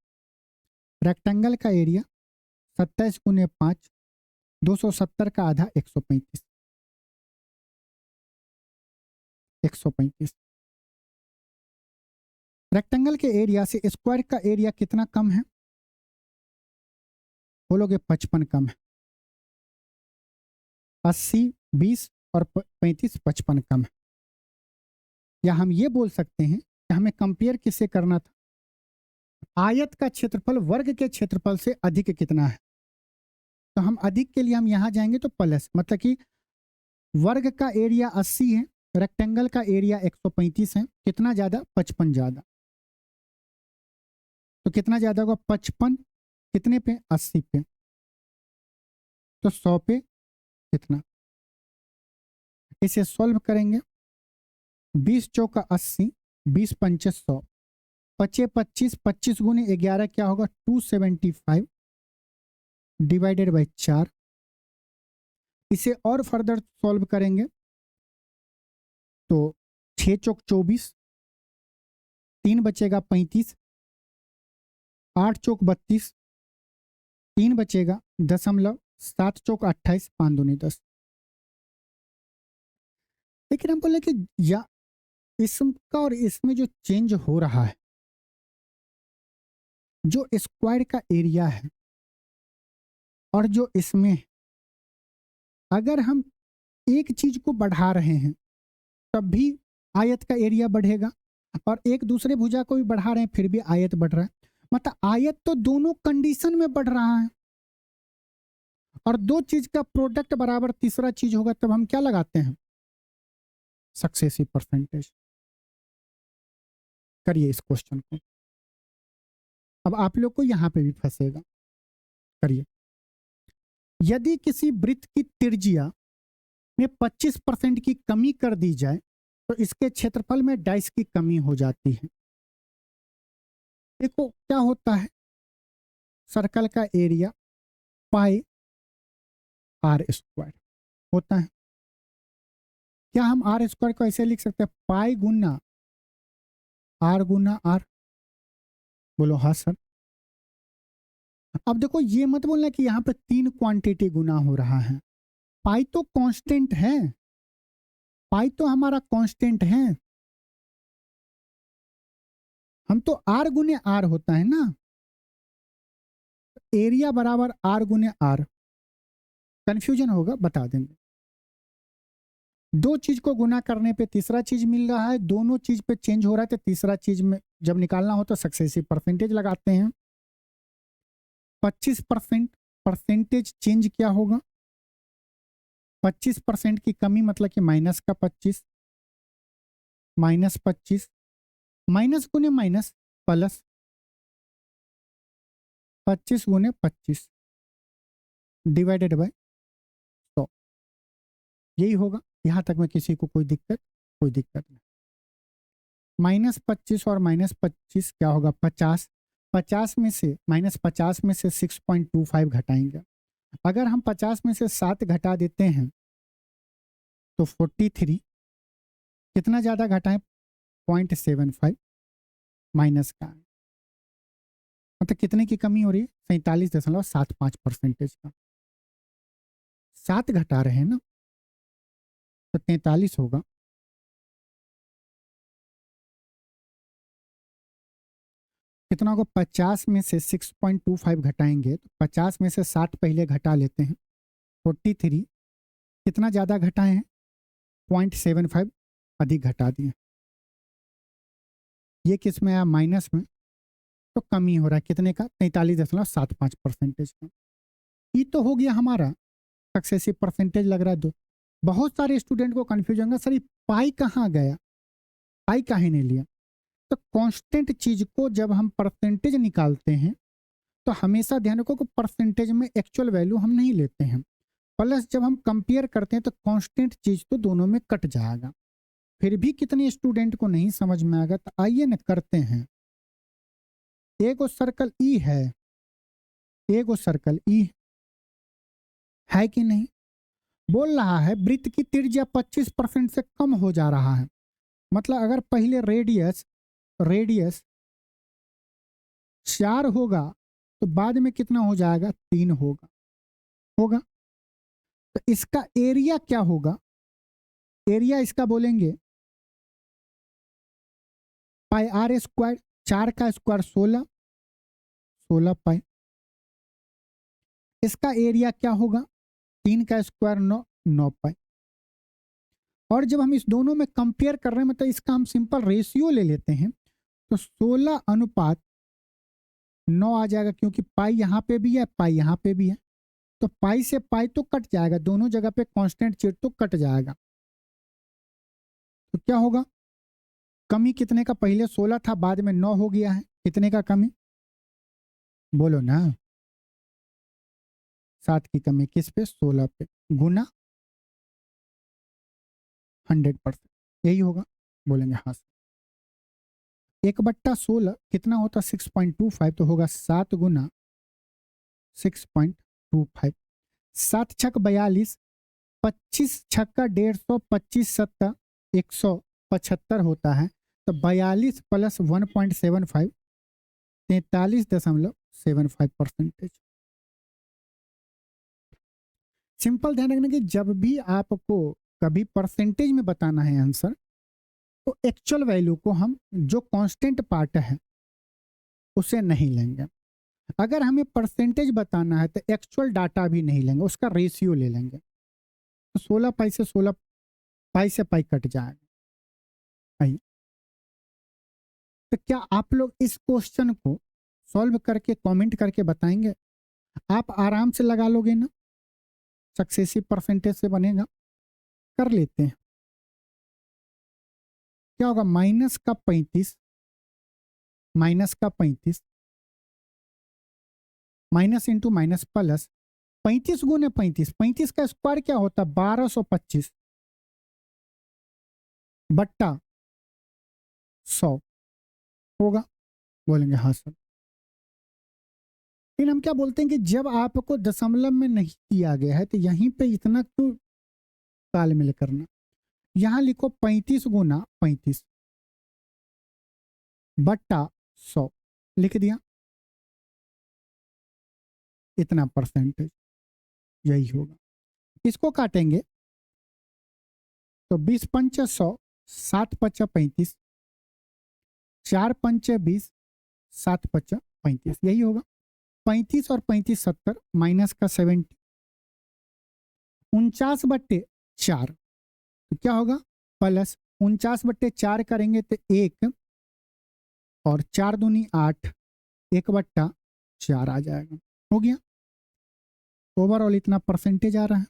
रेक्टेंगल का एरिया 27 गुने 5, 270 का आधा 135, 135। रेक्टेंगल के एरिया से स्क्वायर का एरिया कितना कम है, बोलोगे 55 कम है। 80 20 और 35 55 कम है। या हम ये बोल सकते हैं कि हमें कंपेयर किससे करना था, आयत का क्षेत्रफल वर्ग के क्षेत्रफल से अधिक कितना है। तो हम अधिक के लिए हम यहाँ जाएंगे तो प्लस, मतलब कि वर्ग का एरिया 80 है, रेक्टेंगल का एरिया 135 है, कितना ज़्यादा, 55 ज़्यादा। तो कितना ज़्यादा होगा, 55 कितने पे, 80 पे, तो 100 पे कितना। इसे सॉल्व करेंगे, 20 चौका 80, 20 पंचे 100, पचे 25, 25 गुने 11 क्या होगा, 275 डिवाइडेड बाई 4। इसे और फर्दर सॉल्व करेंगे तो 6 चौक 24, 3 बचेगा 35, 8 चौक 32, 3 बचेगा 0.7, 7 चौक 28, 5 दूनी 10। लेकिन हम बोले कि या इसका और इसमें जो चेंज हो रहा है, जो स्क्वायर का एरिया है और जो इसमें, अगर हम एक चीज को बढ़ा रहे हैं तब भी आयत का एरिया बढ़ेगा, और एक दूसरे भुजा को भी बढ़ा रहे हैं फिर भी आयत बढ़ रहा है। मतलब आयत तो दोनों कंडीशन में बढ़ रहा है, और दो चीज का प्रोडक्ट बराबर तीसरा चीज होगा तब हम क्या लगाते हैं, सक्सेसिव परसेंटेज। करिए इस क्वेश्चन को, अब आप लोग को यहां पे भी फंसेगा। करिए, यदि किसी वृत्त की त्रिज्या में 25% की कमी कर दी जाए तो इसके क्षेत्रफल में डाइस की कमी हो जाती है। देखो क्या होता है, सर्कल का एरिया पाई आर स्क्वायर होता है। क्या हम आर स्क्वायर को ऐसे लिख सकते हैं, पाई गुना आर, बोलो हाँ सर। अब देखो ये मत बोलना कि यहाँ पे 3 क्वांटिटी गुना हो रहा है, पाई तो कांस्टेंट है, पाई तो हमारा कांस्टेंट है, हम तो आर गुने आर होता है ना, एरिया बराबर आर गुने आर। कंफ्यूजन होगा, बता देंगे। दो चीज को गुना करने पे तीसरा चीज मिल रहा है, दोनों चीज पे चेंज हो रहा है तो तीसरा चीज में जब निकालना हो तो सक्सेसिव परसेंटेज लगाते हैं। 25% परसेंटेज चेंज क्या होगा, 25% की कमी मतलब कि माइनस का 25, माइनस 25, माइनस गुने माइनस प्लस, 25 गुने 25 डिवाइडेड बाय 100, यही होगा। यहां तक में किसी को कोई दिक्कत, कोई दिक्कत नहीं। -25 और -25 क्या होगा, 50, 50 में से -50 में से 6.25 घटाएंगे। अगर हम 50 में से 7 घटा देते हैं तो 43, कितना ज़्यादा घटाएं, 0.75 माइनस का, मतलब कितने की कमी हो रही है, 47.75% का। 7 घटा रहे हैं ना तो 43 होगा। कितना होगा, 50 में से 6.25 घटाएंगे तो 50 में से 7 पहले घटा लेते हैं, 43, कितना ज़्यादा घटाए हैं, 0.75 अधिक घटा दिए। ये किस में आया, माइनस में, तो कमी हो रहा है कितने का, 43.75% का। ये तो हो गया हमारा सक्सेसिव परसेंटेज लग रहा है दो। बहुत सारे स्टूडेंट को कंफ्यूजन होगा, सर ये पाई कहाँ गया, पाई काहे नहीं लिया। तो कांस्टेंट चीज को जब हम परसेंटेज निकालते हैं तो हमेशा ध्यान रखो कि परसेंटेज में एक्चुअल वैल्यू हम नहीं लेते हैं, प्लस जब हम कंपेयर करते हैं तो कांस्टेंट चीज तो दोनों में कट जाएगा। फिर भी कितने स्टूडेंट को नहीं समझ में आएगा, तो आइए न करते हैं। एगो सर्कल ई है, एगो सर्कल ई है कि नहीं, बोल रहा है वृत्त की त्रिज्या 25% से कम हो जा रहा है। मतलब अगर पहले रेडियस रेडियस 4 होगा तो बाद में कितना हो जाएगा, 3 होगा, होगा। तो इसका एरिया क्या होगा, एरिया इसका बोलेंगे पाई आर स्क्वायर, 4 का स्क्वायर 16, 16 पाई। इसका एरिया क्या होगा, 3 का स्क्वायर 9, 9 पाई। और जब हम इस दोनों में कंपेयर कर रहे हैं मतलब इसका हम सिंपल रेशियो ले लेते हैं तो 16:9 आ जाएगा, क्योंकि पाई यहाँ पे भी है पाई यहाँ पे भी है, तो पाई से पाई तो कट जाएगा, दोनों जगह पे कांस्टेंट चिट तो कट जाएगा। तो क्या होगा, कमी कितने का, पहले 16 था बाद में 9 हो गया है, कितने का कमी बोलो ना। 7 की कमी किस पे, 16 पे, गुना 100%, यही होगा। बोलेंगे हाँ सर। 1/16 कितना होता, 6.25, तो होगा 7 गुना 6.25। 7 छक 42, 25 छक्का 150, 25 सत्ता 175 होता है, तो 42 प्लस 1.75 43.75%। सिंपल ध्यान रखना कि जब भी आपको कभी परसेंटेज में बताना है आंसर, तो एक्चुअल वैल्यू को हम जो कांस्टेंट पार्ट है उसे नहीं लेंगे। अगर हमें परसेंटेज बताना है तो एक्चुअल डाटा भी नहीं लेंगे, उसका रेशियो ले लेंगे। तो 16 पाई से 16 पाई से पाई कट जाएगा। आइए, तो क्या आप लोग इस क्वेश्चन को सॉल्व करके कमेंट करके बताएंगे? आप आराम से लगा लोगे ना, सक्सेसिव परसेंटेज से बनेगा। कर लेते हैं। क्या होगा, माइनस का 35 माइनस इंटू माइनस प्लस 35 गुने 35, 35 का स्क्वायर क्या होता है 1225 बट्टा 100 होगा। बोलेंगे हाँ सर। लेकिन हम क्या बोलते हैं कि जब आपको दशमलव में नहीं दिया गया है तो यहीं पे इतना क्यों तालमेल करना। यहां लिखो 35 गुना 35 बट्टा 100 लिख दिया, इतना परसेंटेज, यही होगा। इसको काटेंगे तो 20 पंचे 100, 7 पचा 35, 4 पंचे 20, 7 पचा 35, यही होगा। 35 और 35 70, माइनस का 70, 49/4, तो क्या होगा प्लस 49/4 करेंगे तो 1 और 4 दूनी 8, 1/4 आ जाएगा। हो गया, ओवरऑल इतना परसेंटेज आ रहा है।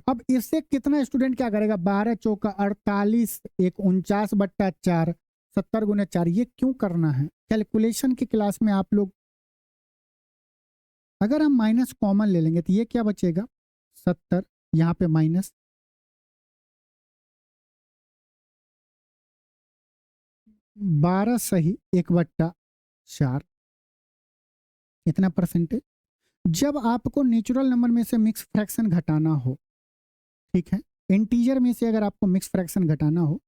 अब इससे कितना स्टूडेंट क्या करेगा, 12 चौका 48, 49/4, 70 गुना 4, ये क्यों करना है कैलकुलेशन की क्लास में आप लोग। अगर हम माइनस कॉमन ले लेंगे तो ये क्या बचेगा 70, यहाँ पे माइनस 12 सही 1/4, इतना परसेंटेज। जब आपको नेचुरल नंबर में से मिक्स फ्रैक्शन घटाना हो, ठीक है, इंटीजर में से अगर आपको मिक्स फ्रैक्शन घटाना हो,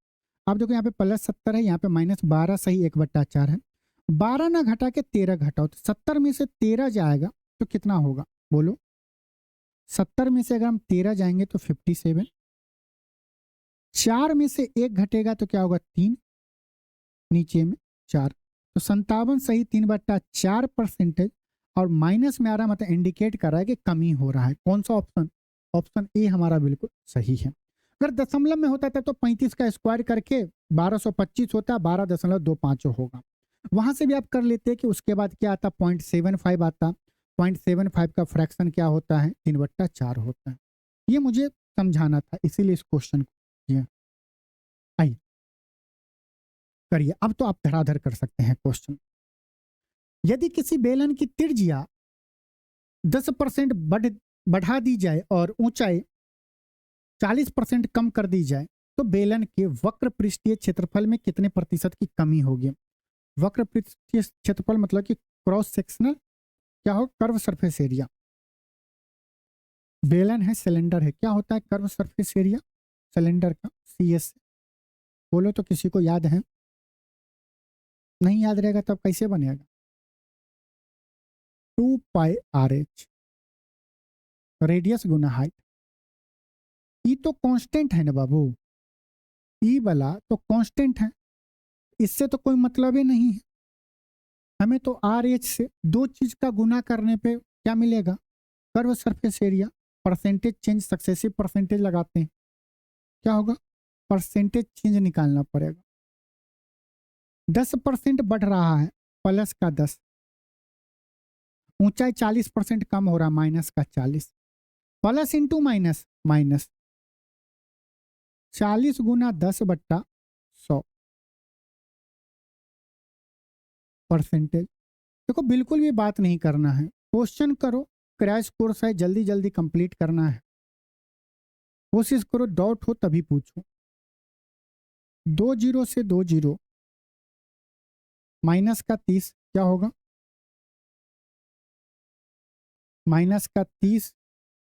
आप देखो यहाँ पे +70 है, यहाँ पे -12 सही 1/4 है, 12 ना घटा के 13 घटाओ तो 70 में से 13 जाएगा तो कितना होगा बोलो। 70 में से अगर हम 13 जाएंगे तो 57, 4 में से 1 घटेगा तो क्या होगा 3, नीचे में 4, तो 57 सही 3/4%। और माइनस में आ रहा मतलब इंडिकेट कर रहा है कि कमी हो रहा है। कौन सा ऑप्शन, ऑप्शन ए हमारा बिल्कुल सही है। अगर दशमलव में होता था तो 35 का स्क्वायर करके 1225 होता, 12.25 होगा। वहां से भी आप कर लेते हैं कि उसके बाद क्या आता 0.75 आता, 0.75 का फ्रैक्शन क्या होता है 3/4 होता है। ये मुझे समझाना था, इसीलिए इस क्वेश्चन को किया। आइए करिए, अब तो आप धराधर कर सकते हैं क्वेश्चन। यदि किसी बेलन की त्रिज्या 10% बढ़ा दी जाए और ऊंचाई 40% कम कर दी जाए तो बेलन के वक्र पृष्ठीय क्षेत्रफल में कितने प्रतिशत की कमी होगी। वक्र पृष्ठीय क्षेत्रफल मतलब कि क्रॉस सेक्शनल क्या हो, कर्व सरफेस एरिया। बेलन है सिलेंडर है, क्या होता है कर्व सरफेस एरिया सिलेंडर का, CS। बोलो तो किसी को याद है, नहीं याद रहेगा तब कैसे बनेगा, 2πRH रेडियस गुना हाइट। ई तो कांस्टेंट है ना बाबू, ई वाला तो कांस्टेंट है, इससे तो कोई मतलब ही नहीं है। हमें तो RH से दो चीज का गुना करने पे क्या मिलेगा, curve surface area. Percentage change successive percentage लगाते हैं, क्या होगा, परसेंटेज चेंज निकालना पड़ेगा। 10% बढ़ रहा है, प्लस का 10, ऊंचाई 40% कम हो रहा, माइनस का 40, प्लस इंटू माइनस, माइनस 40 गुना 10/100 परसेंटेज। देखो बिल्कुल भी बात नहीं करना है, क्वेश्चन करो, क्रैश कोर्स है, जल्दी जल्दी कंप्लीट करना है, कोशिश करो, डाउट हो तभी पूछो। 20 से 20 माइनस का 30 क्या होगा, माइनस का 30,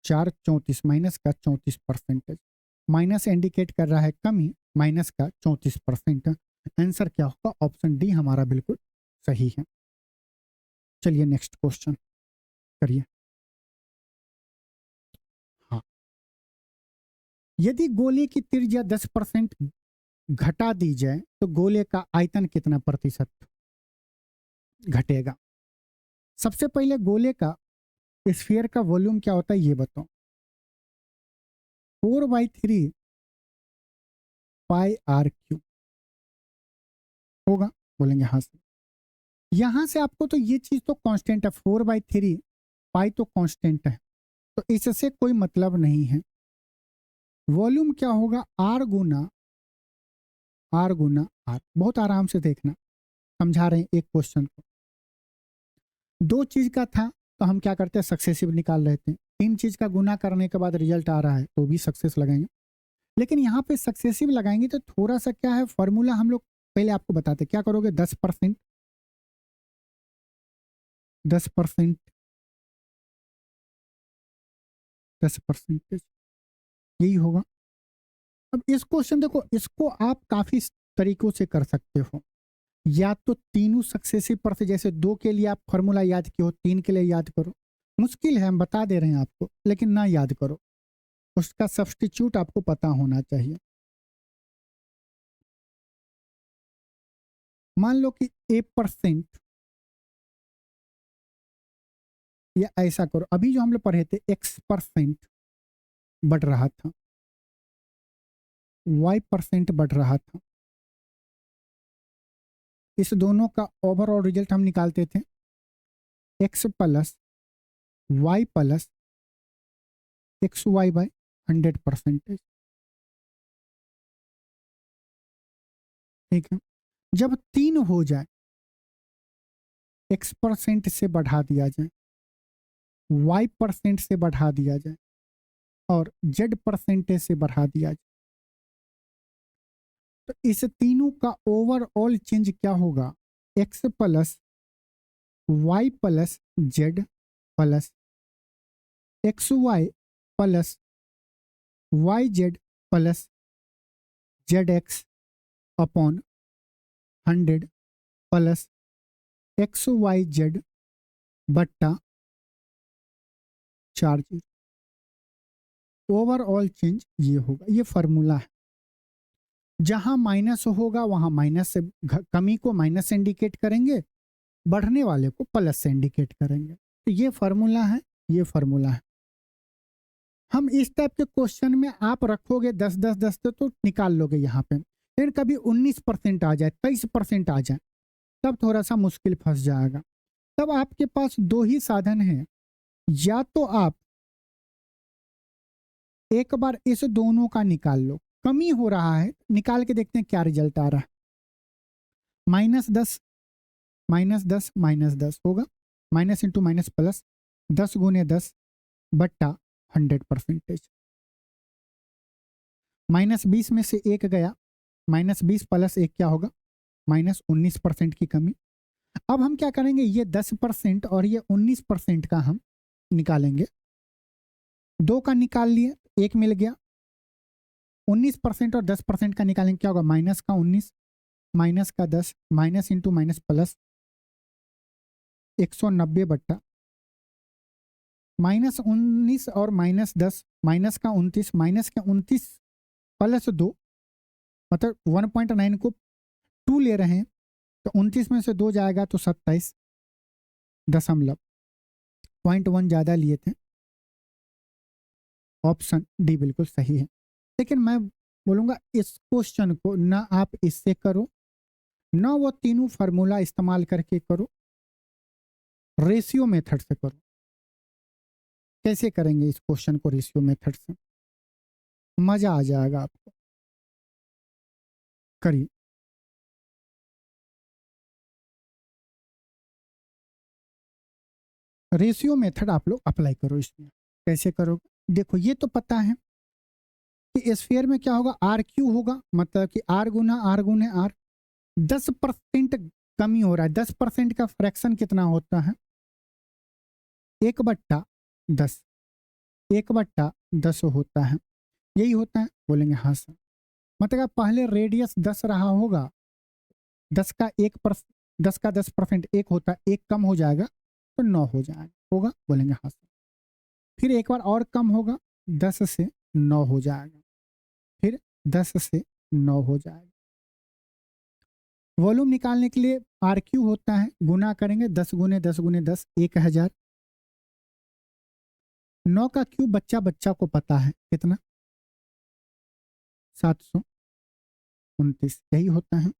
4 34, माइनस का 34%। माइनस इंडिकेट कर रहा है कमी, माइनस का 34%। आंसर क्या होगा, ऑप्शन डी हमारा बिल्कुल सही है। चलिए नेक्स्ट क्वेश्चन करिए। हाँ, यदि गोले की त्रिज्या 10% घटा दी जाए तो गोले का आयतन कितना प्रतिशत घटेगा। सबसे पहले गोले का स्फीयर का वॉल्यूम क्या होता है ये बताओ। 4/3 पाई आर क्यू होगा, बोलेंगे हाँ से। यहां से आपको तो ये चीज तो कांस्टेंट है, 4/3 पाई तो कांस्टेंट है, तो इससे कोई मतलब नहीं है। वॉल्यूम क्या होगा, आर गुना आर। बहुत आराम से देखना, समझा रहे हैं एक क्वेश्चन को। दो चीज का था तो हम क्या करते हैं, सक्सेसिव निकाल रहे थे। तीन चीज का गुना करने के बाद रिजल्ट आ रहा है तो भी सक्सेस लगाएंगे, लेकिन यहाँ पे सक्सेसिव लगाएंगे तो थोड़ा सा क्या है फॉर्मूला, हम लोग पहले आपको बताते क्या करोगे। 10%, 10%, 10% यही होगा। अब इस क्वेश्चन देखो, इसको आप काफी तरीकों से कर सकते हो। या तो तीनों सक्सेसिव पर से, जैसे 2 के लिए आप फॉर्मूला याद किए हो, 3 के लिए याद करो। मुश्किल है, हम बता दे रहे हैं आपको, लेकिन ना याद करो, उसका सब्स्टिट्यूट आपको पता होना चाहिए। मान लो कि A%, या ऐसा करो, अभी जो हम लोग पढ़े थे X% बढ़ रहा था, Y% बढ़ रहा था। इस दोनों का ओवरऑल रिजल्ट हम निकालते थे X plus Y plus XY/100%। ठीक है, जब 3 हो जाए, X% से बढ़ा दिया जाए, Y% से बढ़ा दिया जाए और Z% से बढ़ा दिया जाए, तो इस तीनों का ओवरऑल चेंज क्या होगा, X plus Y plus Z plus XY plus YZ plus ZX upon 100 plus XYZ बट्टा 4। ओवरऑल चेंज ये होगा, ये फॉर्मूला है। जहां माइनस होगा वहां माइनस से, कमी को माइनस से इंडिकेट करेंगे, बढ़ने वाले को प्लस से इंडिकेट करेंगे। तो ये फॉर्मूला है, ये फॉर्मूला है। हम इस टाइप के क्वेश्चन में आप रखोगे 10-10-10 तो निकाल लोगे यहाँ पे, फिर कभी 19% आ जाए, 23% आ जाए, तब थोड़ा सा मुश्किल फंस जाएगा। तब आपके पास दो ही साधन है, या तो आप एक बार इस दोनों का निकाल लो, कमी हो रहा है, निकाल के देखते हैं क्या रिजल्ट आ रहा है। -10, -10, -10 होगा, माइनस इंटू माइनस प्लस, 10 गुने 10 बट्टा 100%। -20 में से एक गया, -20 प्लस 1 क्या होगा, -19% की कमी। अब हम क्या करेंगे, ये 10% और ये 19% का हम निकालेंगे। 2 का निकाल लिए, 1 मिल गया। 19% और 10% का निकालेंगे, क्या होगा, माइनस का 19 माइनस का 10, माइनस इंटू माइनस प्लस 190 बट्टा -19 और -10, माइनस का 29, माइनस का 29 प्लस 2, मतलब 1.9 को 2 ले रहे हैं, तो 29 में से 2 जाएगा तो 27.1 ज़्यादा लिए थे। ऑप्शन डी बिल्कुल सही है। लेकिन मैं बोलूंगा इस क्वेश्चन को ना आप इससे करो, ना वो तीनों फार्मूला इस्तेमाल करके करो, रेशियो मेथड से करो। कैसे करेंगे इस क्वेश्चन को रेशियो मेथड से? मजा आ जाएगा आपको। करिए। रेशियो मेथड आप लोग अप्लाई करो इसमें। कैसे करोगे? देखो ये तो पता है कि स्फीयर में क्या होगा, आर क्यू होगा, मतलब कि आर गुना आर। 10% कमी हो रहा है। 10% का फ्रैक्शन कितना होता है? 1/10। 1/10 होता है, यही होता है। बोलेंगे हाँ सर। मतलब पहले रेडियस 10 रहा होगा, 10 का 10% एक होता है, एक कम हो जाएगा तो 9 हो जाएगा। होगा? बोलेंगे हाँ सर। फिर एक बार और कम होगा, 10 से 9 हो जाएगा, फिर 10 से 9 हो जाएगा। वॉल्यूम निकालने के लिए आर क्यू होता है, गुना करेंगे 10 गुने 10 गुने 10, 1000। 9 का क्यूब बच्चा बच्चा को पता है कितना? 729, यही होता है।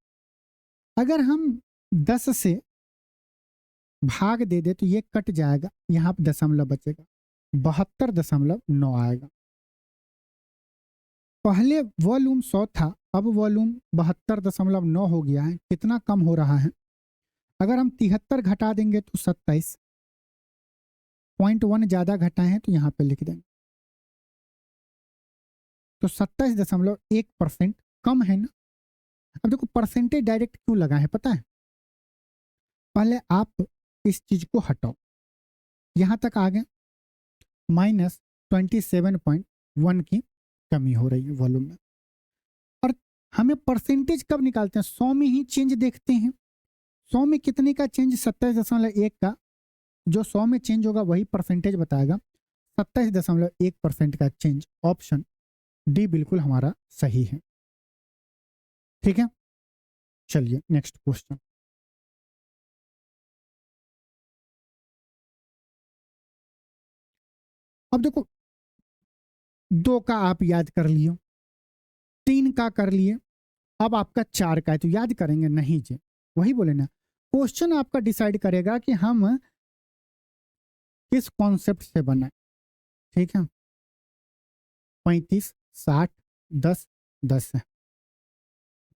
अगर हम 10 से भाग दे दे तो ये कट जाएगा, यहाँ पे दशमलव बचेगा, 72.9 आएगा। पहले वॉल्यूम 100 था, अब वॉल्यूम 72.9 हो गया है। कितना कम हो रहा है? अगर हम 73 घटा देंगे तो 27, 0.1 ज्यादा घटाए हैं तो यहाँ पे लिख देंगे, तो 27.1% कम है ना। अब देखो परसेंटेज डायरेक्ट क्यों लगा है पता है? पहले आप इस चीज को हटाओ, यहां तक आ गए, -27.1 की कमी हो रही है वॉल्यूम में। और हमें परसेंटेज कब निकालते हैं? 100 में ही चेंज देखते हैं। 100 में कितने का चेंज? 27.1 का। जो 100 में चेंज होगा वही परसेंटेज बताएगा। 27.1% का चेंज। ऑप्शन डी बिल्कुल हमारा सही है। ठीक है, चलिए नेक्स्ट क्वेश्चन। अब देखो 2 का आप याद कर लिए, 3 का कर लिए, अब आपका 4 का है तो याद करेंगे नहीं जी? वही बोले ना, क्वेश्चन आपका डिसाइड करेगा कि हम किस कॉन्सेप्ट से बनाए। ठीक है, 35, 60, 10, 10 है।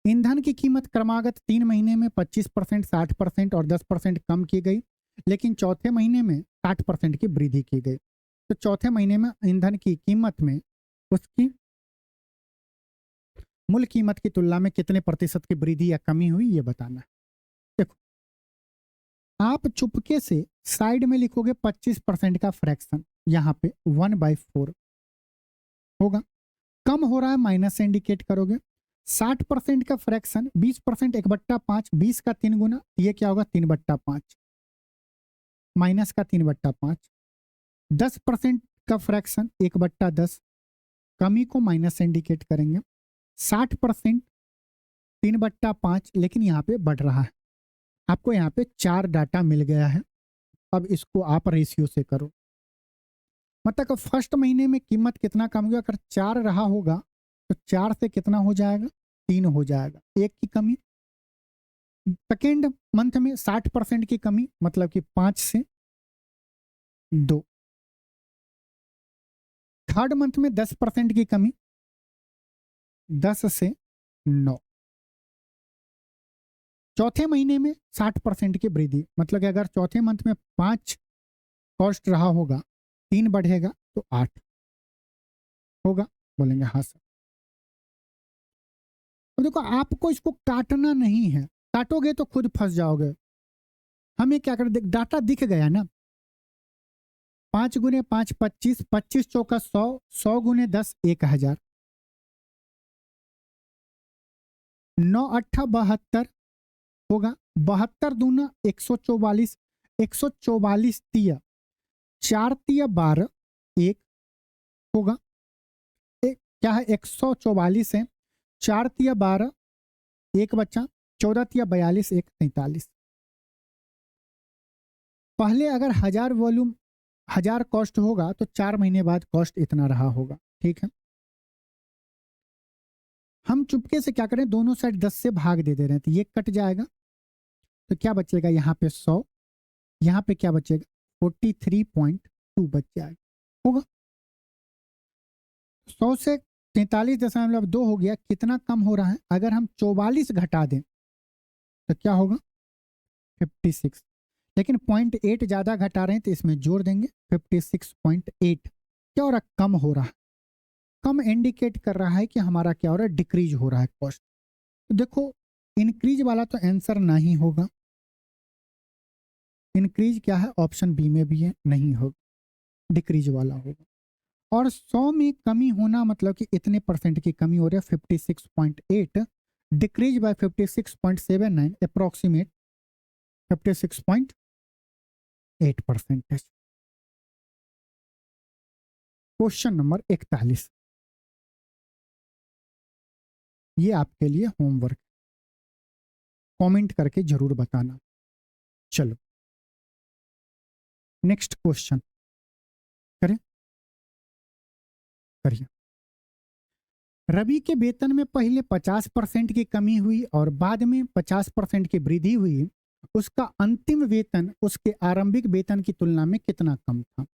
ईंधन की कीमत क्रमागत 3 महीने में 25%, 60% और 10% कम की गई, लेकिन चौथे महीने में 60% की वृद्धि की गई। तो चौथे महीने में ईंधन की कीमत में उसकी मूल कीमत की तुलना में कितने प्रतिशत की वृद्धि या कमी हुई, ये बताना है। देखो आप चुपके से साइड में लिखोगे 25% का फ्रैक्शन, यहाँ पे 1/4 होगा। कम हो रहा है, माइनस से इंडिकेट करोगे। 60% का फ्रैक्शन 20%, 1/5, 20 का 3 गुना, ये क्या होगा? 3/5, माइनस का 3/5। 10% का फ्रैक्शन 1/10, कमी को माइनस से इंडिकेट करेंगे। 60% 3/5, लेकिन यहाँ पे बढ़ रहा है। आपको यहाँ पे 4 डाटा मिल गया है। अब इसको आप रेशियो से करो, मतलब फर्स्ट महीने में कीमत कितना कम हुआ? अगर 4 रहा होगा तो 4 से कितना हो जाएगा? 3 हो जाएगा, एक की कमी। सेकेंड मंथ में 60% की कमी, मतलब कि 5 से 2। थर्ड मंथ में 10% की कमी, 10 से 9। चौथे महीने में 60% की वृद्धि, मतलब कि अगर चौथे मंथ में 5 कॉस्ट रहा होगा, 3 बढ़ेगा तो 8 होगा। बोलेंगे हाँ सर। अब देखो आपको इसको काटना नहीं है, काटोगे तो खुद फंस जाओगे। हमें क्या कर, डाटा दिख गया ना। 5 गुने 5 25, 25 चौका 100, 100 गुने 10 1000, 9 8 72 होगा। 72 दूना 144, 144 तिया 4 तिया 12, 1 होगा। एक क्या है? 144 है, 4 तिया 12, 1 बच्चा, 14 तिया 42, 1 43। पहले अगर 1000 वॉल्यूम 1000 कॉस्ट होगा तो 4 महीने बाद कॉस्ट इतना रहा होगा। ठीक है, हम चुपके से क्या करें, दोनों साइड 10 से भाग दे रहे हैं, तो ये कट जाएगा, तो क्या बचेगा यहाँ पे 100, यहाँ पे क्या बचेगा 43.2 बच जाएगा, होगा। 100 से 43.2 हो गया, कितना कम हो रहा है, अगर हम 44 घटा दें तो क्या होगा 56, लेकिन 0.8 ज़्यादा घटा रहे हैं तो इसमें जोड़ देंगे 56.8, क्या हो रहा है, कम हो रहा है। कम इंडिकेट कर रहा है कि हमारा क्या हो रहा है, डिक्रीज हो रहा है कॉस्ट। तो देखो इंक्रीज वाला तो आंसर नहीं होगा, इंक्रीज क्या है ऑप्शन बी में भी है, नहीं होगा, डिक्रीज वाला होगा। और 100 में कमी होना मतलब कि इतने परसेंट की कमी हो रही है 56.8, decrease by 56.79, approximate 56.8%। Question number 41, ये आपके लिए होमवर्क, कमेंट करके जरूर बताना। चलो नेक्स्ट क्वेश्चन करें, करिए। रवि के वेतन में पहले 50% की कमी हुई और बाद में 50% की वृद्धि हुई, उसका अंतिम वेतन उसके आरंभिक वेतन की तुलना में कितना कम था।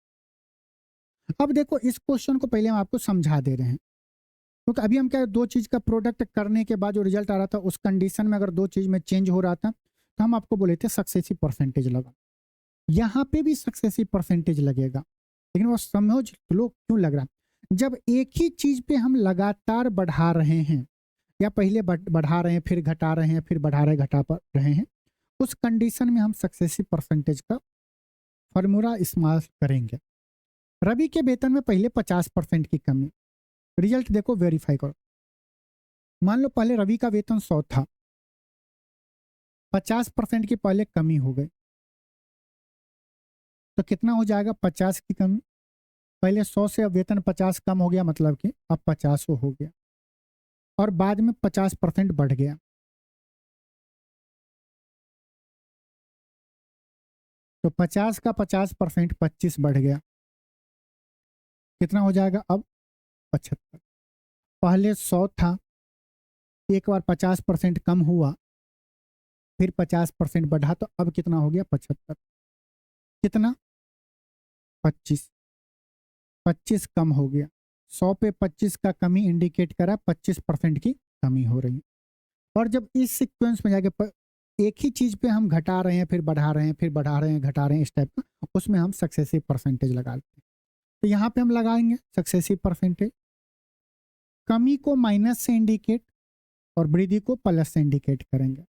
अब देखो इस क्वेश्चन को पहले हम आपको समझा दे रहे हैं, क्योंकि अभी हम क्या, दो चीज का प्रोडक्ट करने के बाद जो रिजल्ट आ रहा था उस कंडीशन में अगर दो चीज में चेंज हो रहा था तो हम आपको बोले थे सक्सेसिव परसेंटेज लगा, यहाँ पे भी सक्सेसिव परसेंटेज लगेगा, लेकिन वो समझ लो क्यों लग रहा, जब एक ही चीज पे हम लगातार बढ़ा रहे हैं, या पहले बढ़ा रहे हैं फिर घटा रहे हैं फिर बढ़ा रहे घटा रहे हैं, उस कंडीशन में हम सक्सेसिव परसेंटेज का फॉर्मूला इस्तेमाल करेंगे। रवि के वेतन में पहले 50% की कमी, रिजल्ट देखो वेरीफाई करो। मान लो पहले रवि का वेतन 100 था, 50% की पहले कमी हो गई, तो कितना हो जाएगा 50 की कमी, पहले 100 से अब वेतन 50 कम हो गया, मतलब कि अब 50 हो गया, और बाद में 50% बढ़ गया, तो 50 का 50% 25 बढ़ गया, कितना हो जाएगा अब 75। पहले 100 था, एक बार 50% कम हुआ, फिर 50% बढ़ा, तो अब कितना हो गया 75, कितना 25, 25 कम हो गया, 100 पे 25 का कमी इंडिकेट करा 25% की कमी हो रही है। और जब इस सीक्वेंस में जाके एक ही चीज पे हम घटा रहे हैं फिर बढ़ा रहे हैं फिर बढ़ा रहे हैं घटा रहे हैं, इस टाइप का, उसमें हम सक्सेसिव परसेंटेज लगा लेते हैं। तो यहाँ पे हम लगाएंगे सक्सेसिव परसेंटेज, कमी को माइनस से इंडिकेट और वृद्धि को प्लस से इंडिकेट करेंगे।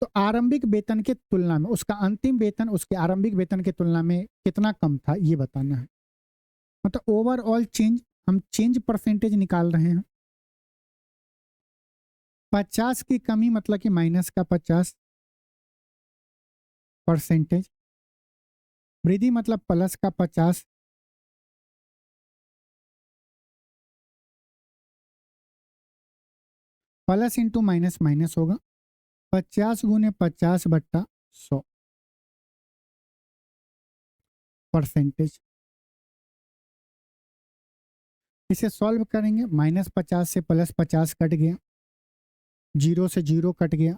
तो आरंभिक वेतन के तुलना में उसका अंतिम वेतन उसके आरंभिक वेतन की तुलना में कितना कम था ये बताना है, मतलब ओवरऑल चेंज, हम चेंज परसेंटेज निकाल रहे हैं। 50 की कमी मतलब कि माइनस का 50%, वृद्धि मतलब प्लस का 50, प्लस इंटू माइनस माइनस होगा, 50 गुने 50 बट्टा 100 परसेंटेज। इसे सॉल्व करेंगे, -50 से +50 कट गया, 0 से 0 कट गया,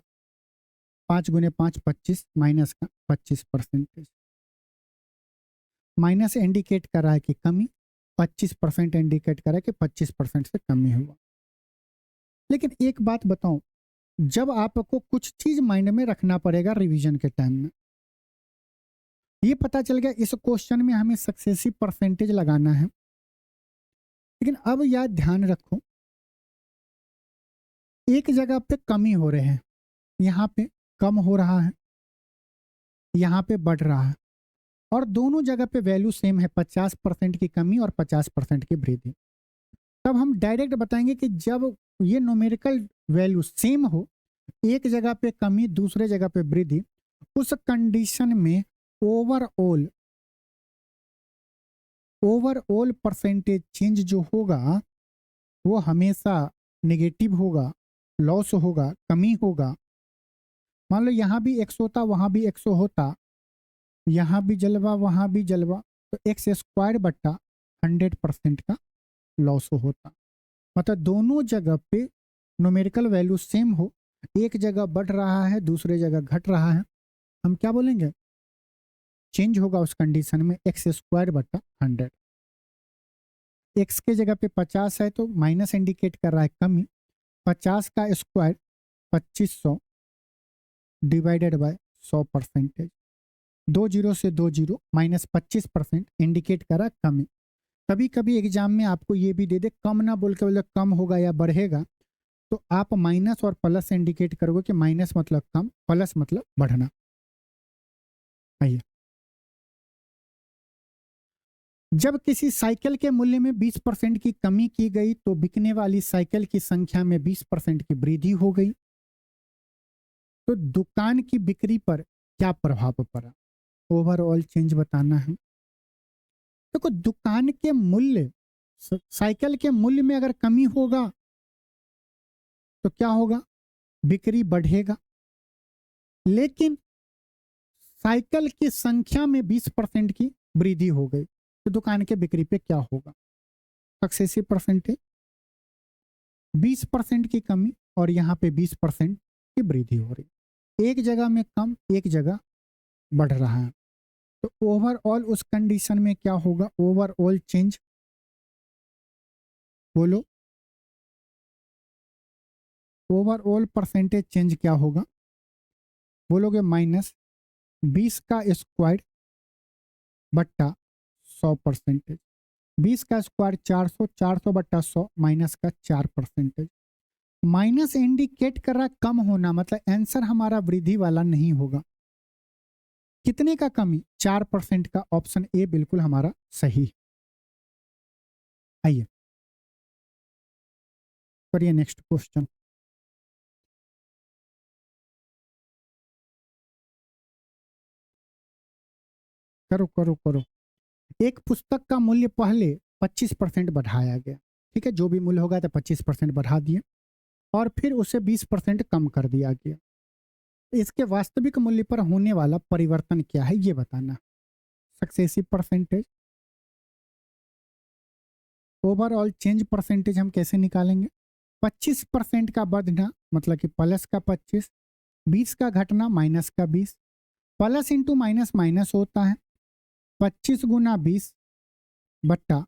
5 गुने 5 25, माइनस का 25%, माइनस इंडिकेट कर रहा है कि कमी, 25% इंडिकेट कर रहा है कि 25% से कमी हुआ। लेकिन एक बात बताऊं, जब आपको कुछ चीज माइंड में रखना पड़ेगा रिवीजन के टाइम में, ये पता चल गया इस क्वेश्चन में हमें सक्सेसिव परसेंटेज लगाना है, लेकिन अब याद ध्यान रखो एक जगह पे कमी हो रहे हैं, यहाँ पे कम हो रहा है, यहाँ पे बढ़ रहा है, और दोनों जगह पे वैल्यू सेम है, 50% की कमी और 50% की वृद्धि। तब हम डायरेक्ट बताएंगे कि जब ये न्यूमेरिकल वैल्यू सेम हो, एक जगह पे कमी दूसरे जगह पे वृद्धि, उस कंडीशन में ओवरऑल परसेंटेज चेंज जो होगा वो हमेशा नेगेटिव होगा, लॉस होगा, कमी होगा। मान लो यहाँ भी 100 होता वहाँ भी 100 होता, यहाँ भी जलवा वहाँ भी जलवा, तो x² बट्टा 100% का लॉस होता, मतलब दोनों जगह पे न्यूमेरिकल वैल्यू सेम हो, एक जगह बढ़ रहा है दूसरे जगह घट रहा है, हम क्या बोलेंगे? चेंज होगा उस कंडीशन में एक्स स्क्वायर बटा 100। एक्स के जगह पे 50 है तो माइनस इंडिकेट कर रहा है कमी, 50 का स्क्वायर 2500 डिवाइडेड बाय 100%। 20 से 20 -25% इंडिकेट करा कमी। कभी कभी एग्जाम में आपको ये भी दे दे कम ना बोल के बोले कम होगा या बढ़ेगा, तो आप माइनस और प्लस से इंडिकेट करोगे कि माइनस मतलब कम, प्लस मतलब बढ़ना। आइए, जब किसी साइकिल के मूल्य में 20% की कमी की गई तो बिकने वाली साइकिल की संख्या में 20% की वृद्धि हो गई, तो दुकान की बिक्री पर क्या प्रभाव पड़ा? ओवरऑल चेंज बताना है। देखो, दुकान के मूल्य, साइकिल के मूल्य में अगर कमी होगा तो क्या होगा? बिक्री बढ़ेगा। लेकिन साइकिल की संख्या में 20% की वृद्धि हो गई तो दुकान के बिक्री पे क्या होगा? सक्सेसिव परसेंटेज, 20% की कमी और यहाँ पे 20% की वृद्धि हो रही, एक जगह में कम एक जगह बढ़ रहा है, तो ओवरऑल उस कंडीशन में क्या होगा? ओवरऑल चेंज, बोलो ओवरऑल परसेंटेज चेंज क्या होगा? बोलोगे -20 का स्क्वायर बट्टा 100%। 20 का स्क्वायर 400, 400 बट्टा 100 माइनस का 4%। माइनस इंडिकेट कर रहा कम होना, मतलब आंसर हमारा वृद्धि वाला नहीं होगा। कितने का कमी? 4% का। ऑप्शन ए बिल्कुल हमारा सही। आइए करिए नेक्स्ट क्वेश्चन। करो करो करो। एक पुस्तक का मूल्य पहले 25% बढ़ाया गया, ठीक है, जो भी मूल्य होगा तो 25% बढ़ा दिए और फिर उसे 20% कम कर दिया गया। इसके वास्तविक मूल्य पर होने वाला परिवर्तन क्या है ये बताना। Successive percentage, overall change percentage हम कैसे निकालेंगे? 25% का बढ़ना मतलब कि प्लस का 25, 20 का घटना माइनस का 20, प्लस इंटू माइनस माइनस होता है, 25 गुना 20 बट्टा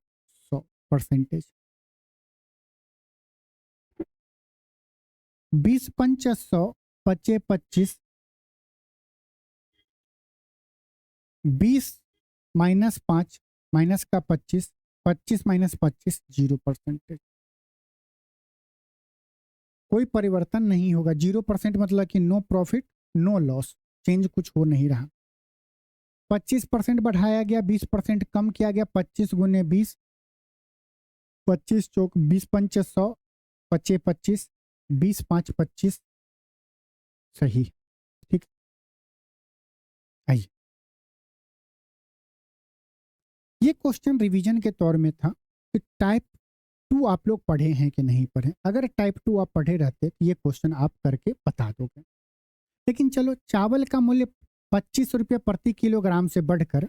100%। 20 पंच 100 पचे 25, 20 -5 माइनस का 25, 25 -25 0%। कोई परिवर्तन नहीं होगा। 0% मतलब कि no profit no loss, change कुछ हो नहीं रहा। 25% बढ़ाया गया, 20% कम किया गया, 25 गुने 20, 25 चौक 20 पंच 100 पचे 25, 20 5 25 सही। ठीक, आइए ये क्वेश्चन रिवीजन के तौर में था कि टाइप 2 आप लोग पढ़े हैं कि नहीं पढ़े। अगर टाइप 2 आप पढ़े रहते तो ये क्वेश्चन आप करके बता दोगे। लेकिन चलो, चावल का मूल्य 25 रुपये प्रति किलोग्राम से बढ़कर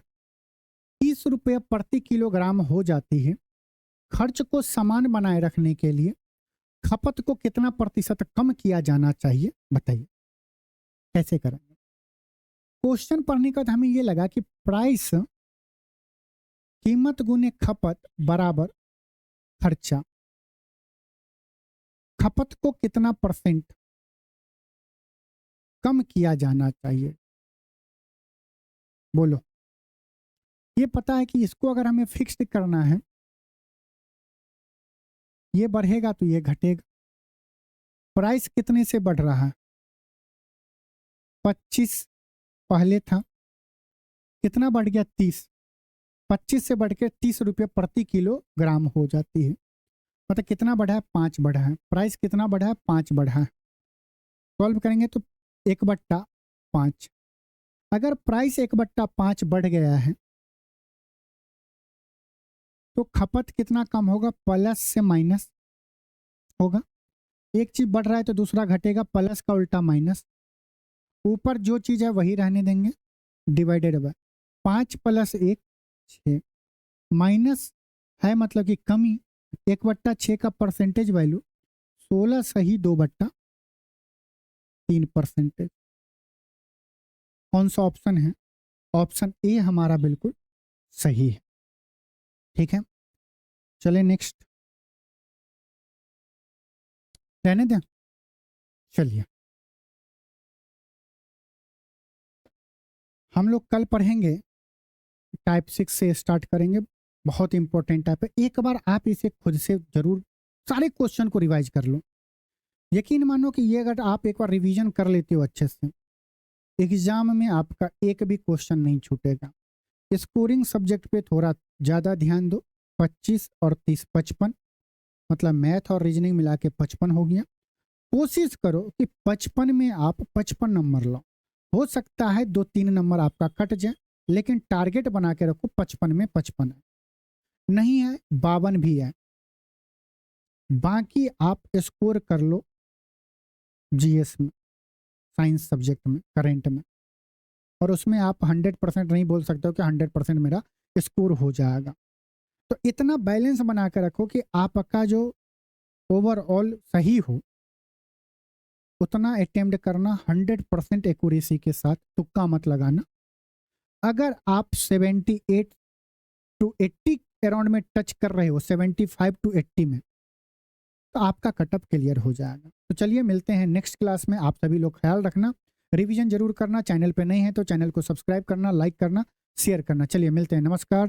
30 रुपये प्रति किलोग्राम हो जाती है। खर्च को समान बनाए रखने के लिए खपत को कितना प्रतिशत कम किया जाना चाहिए बताइए, कैसे करेंगे? क्वेश्चन पढ़ने के बाद हमें ये लगा कि प्राइस, कीमत गुने खपत बराबर खर्चा, खपत को कितना परसेंट कम किया जाना चाहिए? बोलो। ये पता है कि इसको अगर हमें फिक्स्ड करना है, ये बढ़ेगा तो ये घटेगा। प्राइस कितने से बढ़ रहा है? 25 पहले था, कितना बढ़ गया? 30। 25 से बढ़ के 30 रुपये प्रति किलोग्राम हो जाती है। मतलब कितना बढ़ा है? 5 बढ़ा है। प्राइस कितना बढ़ा है? 5 बढ़ा है। सॉल्व करेंगे तो 1/5। अगर प्राइस 1/5 बढ़ गया है तो खपत कितना कम होगा? प्लस से माइनस होगा। एक चीज बढ़ रहा है तो दूसरा घटेगा, प्लस का उल्टा माइनस। ऊपर जो चीज है वही रहने देंगे, डिवाइडेड बाय 5 + 1 6 माइनस है मतलब कि कमी। 1/6 का परसेंटेज वैल्यू 16 सही 2/3%। कौन सा ऑप्शन है? ऑप्शन ए हमारा बिल्कुल सही है। ठीक है, चले नेक्स्ट, रहने दें, चलिए हम लोग कल पढ़ेंगे, टाइप 6 से स्टार्ट करेंगे। बहुत इंपॉर्टेंट टाइप है, एक बार आप इसे खुद से जरूर सारे क्वेश्चन को रिवाइज कर लो। यकीन मानो कि ये अगर आप एक बार रिवीजन कर लेते हो अच्छे से, एग्जाम में आपका एक भी क्वेश्चन नहीं छूटेगा। स्कोरिंग सब्जेक्ट पे थोड़ा ज़्यादा ध्यान दो, 25 और 30 55, मतलब मैथ और रीजनिंग मिला के 55 हो गया। कोशिश करो कि 55 में आप 55 नंबर लो। हो सकता है 2-3 नंबर आपका कट जाए, लेकिन टारगेट बना के रखो 55 में 55 है, नहीं है 52 भी है। बाकी आप स्कोर कर लो जीएस में, साइंस सब्जेक्ट में, करेंट में, और उसमें आप 100% नहीं बोल सकते हो कि 100% मेरा स्कोर हो जाएगा। तो इतना बैलेंस बना के रखो कि आपका जो ओवरऑल सही हो, उतना अटेम्प्ट करना 100% एक्यूरेसी के साथ, तुक्का मत लगाना। अगर आप 78 to 80 अराउंड में टच कर रहे हो, 75 to 80 में, तो आपका कटअप क्लियर हो जाएगा। तो चलिए मिलते हैं नेक्स्ट क्लास में। आप सभी लोग ख्याल रखना, रिवीजन जरूर करना, चैनल पे नए हैं तो चैनल को सब्सक्राइब करना, लाइक करना, शेयर करना। चलिए मिलते हैं, नमस्कार।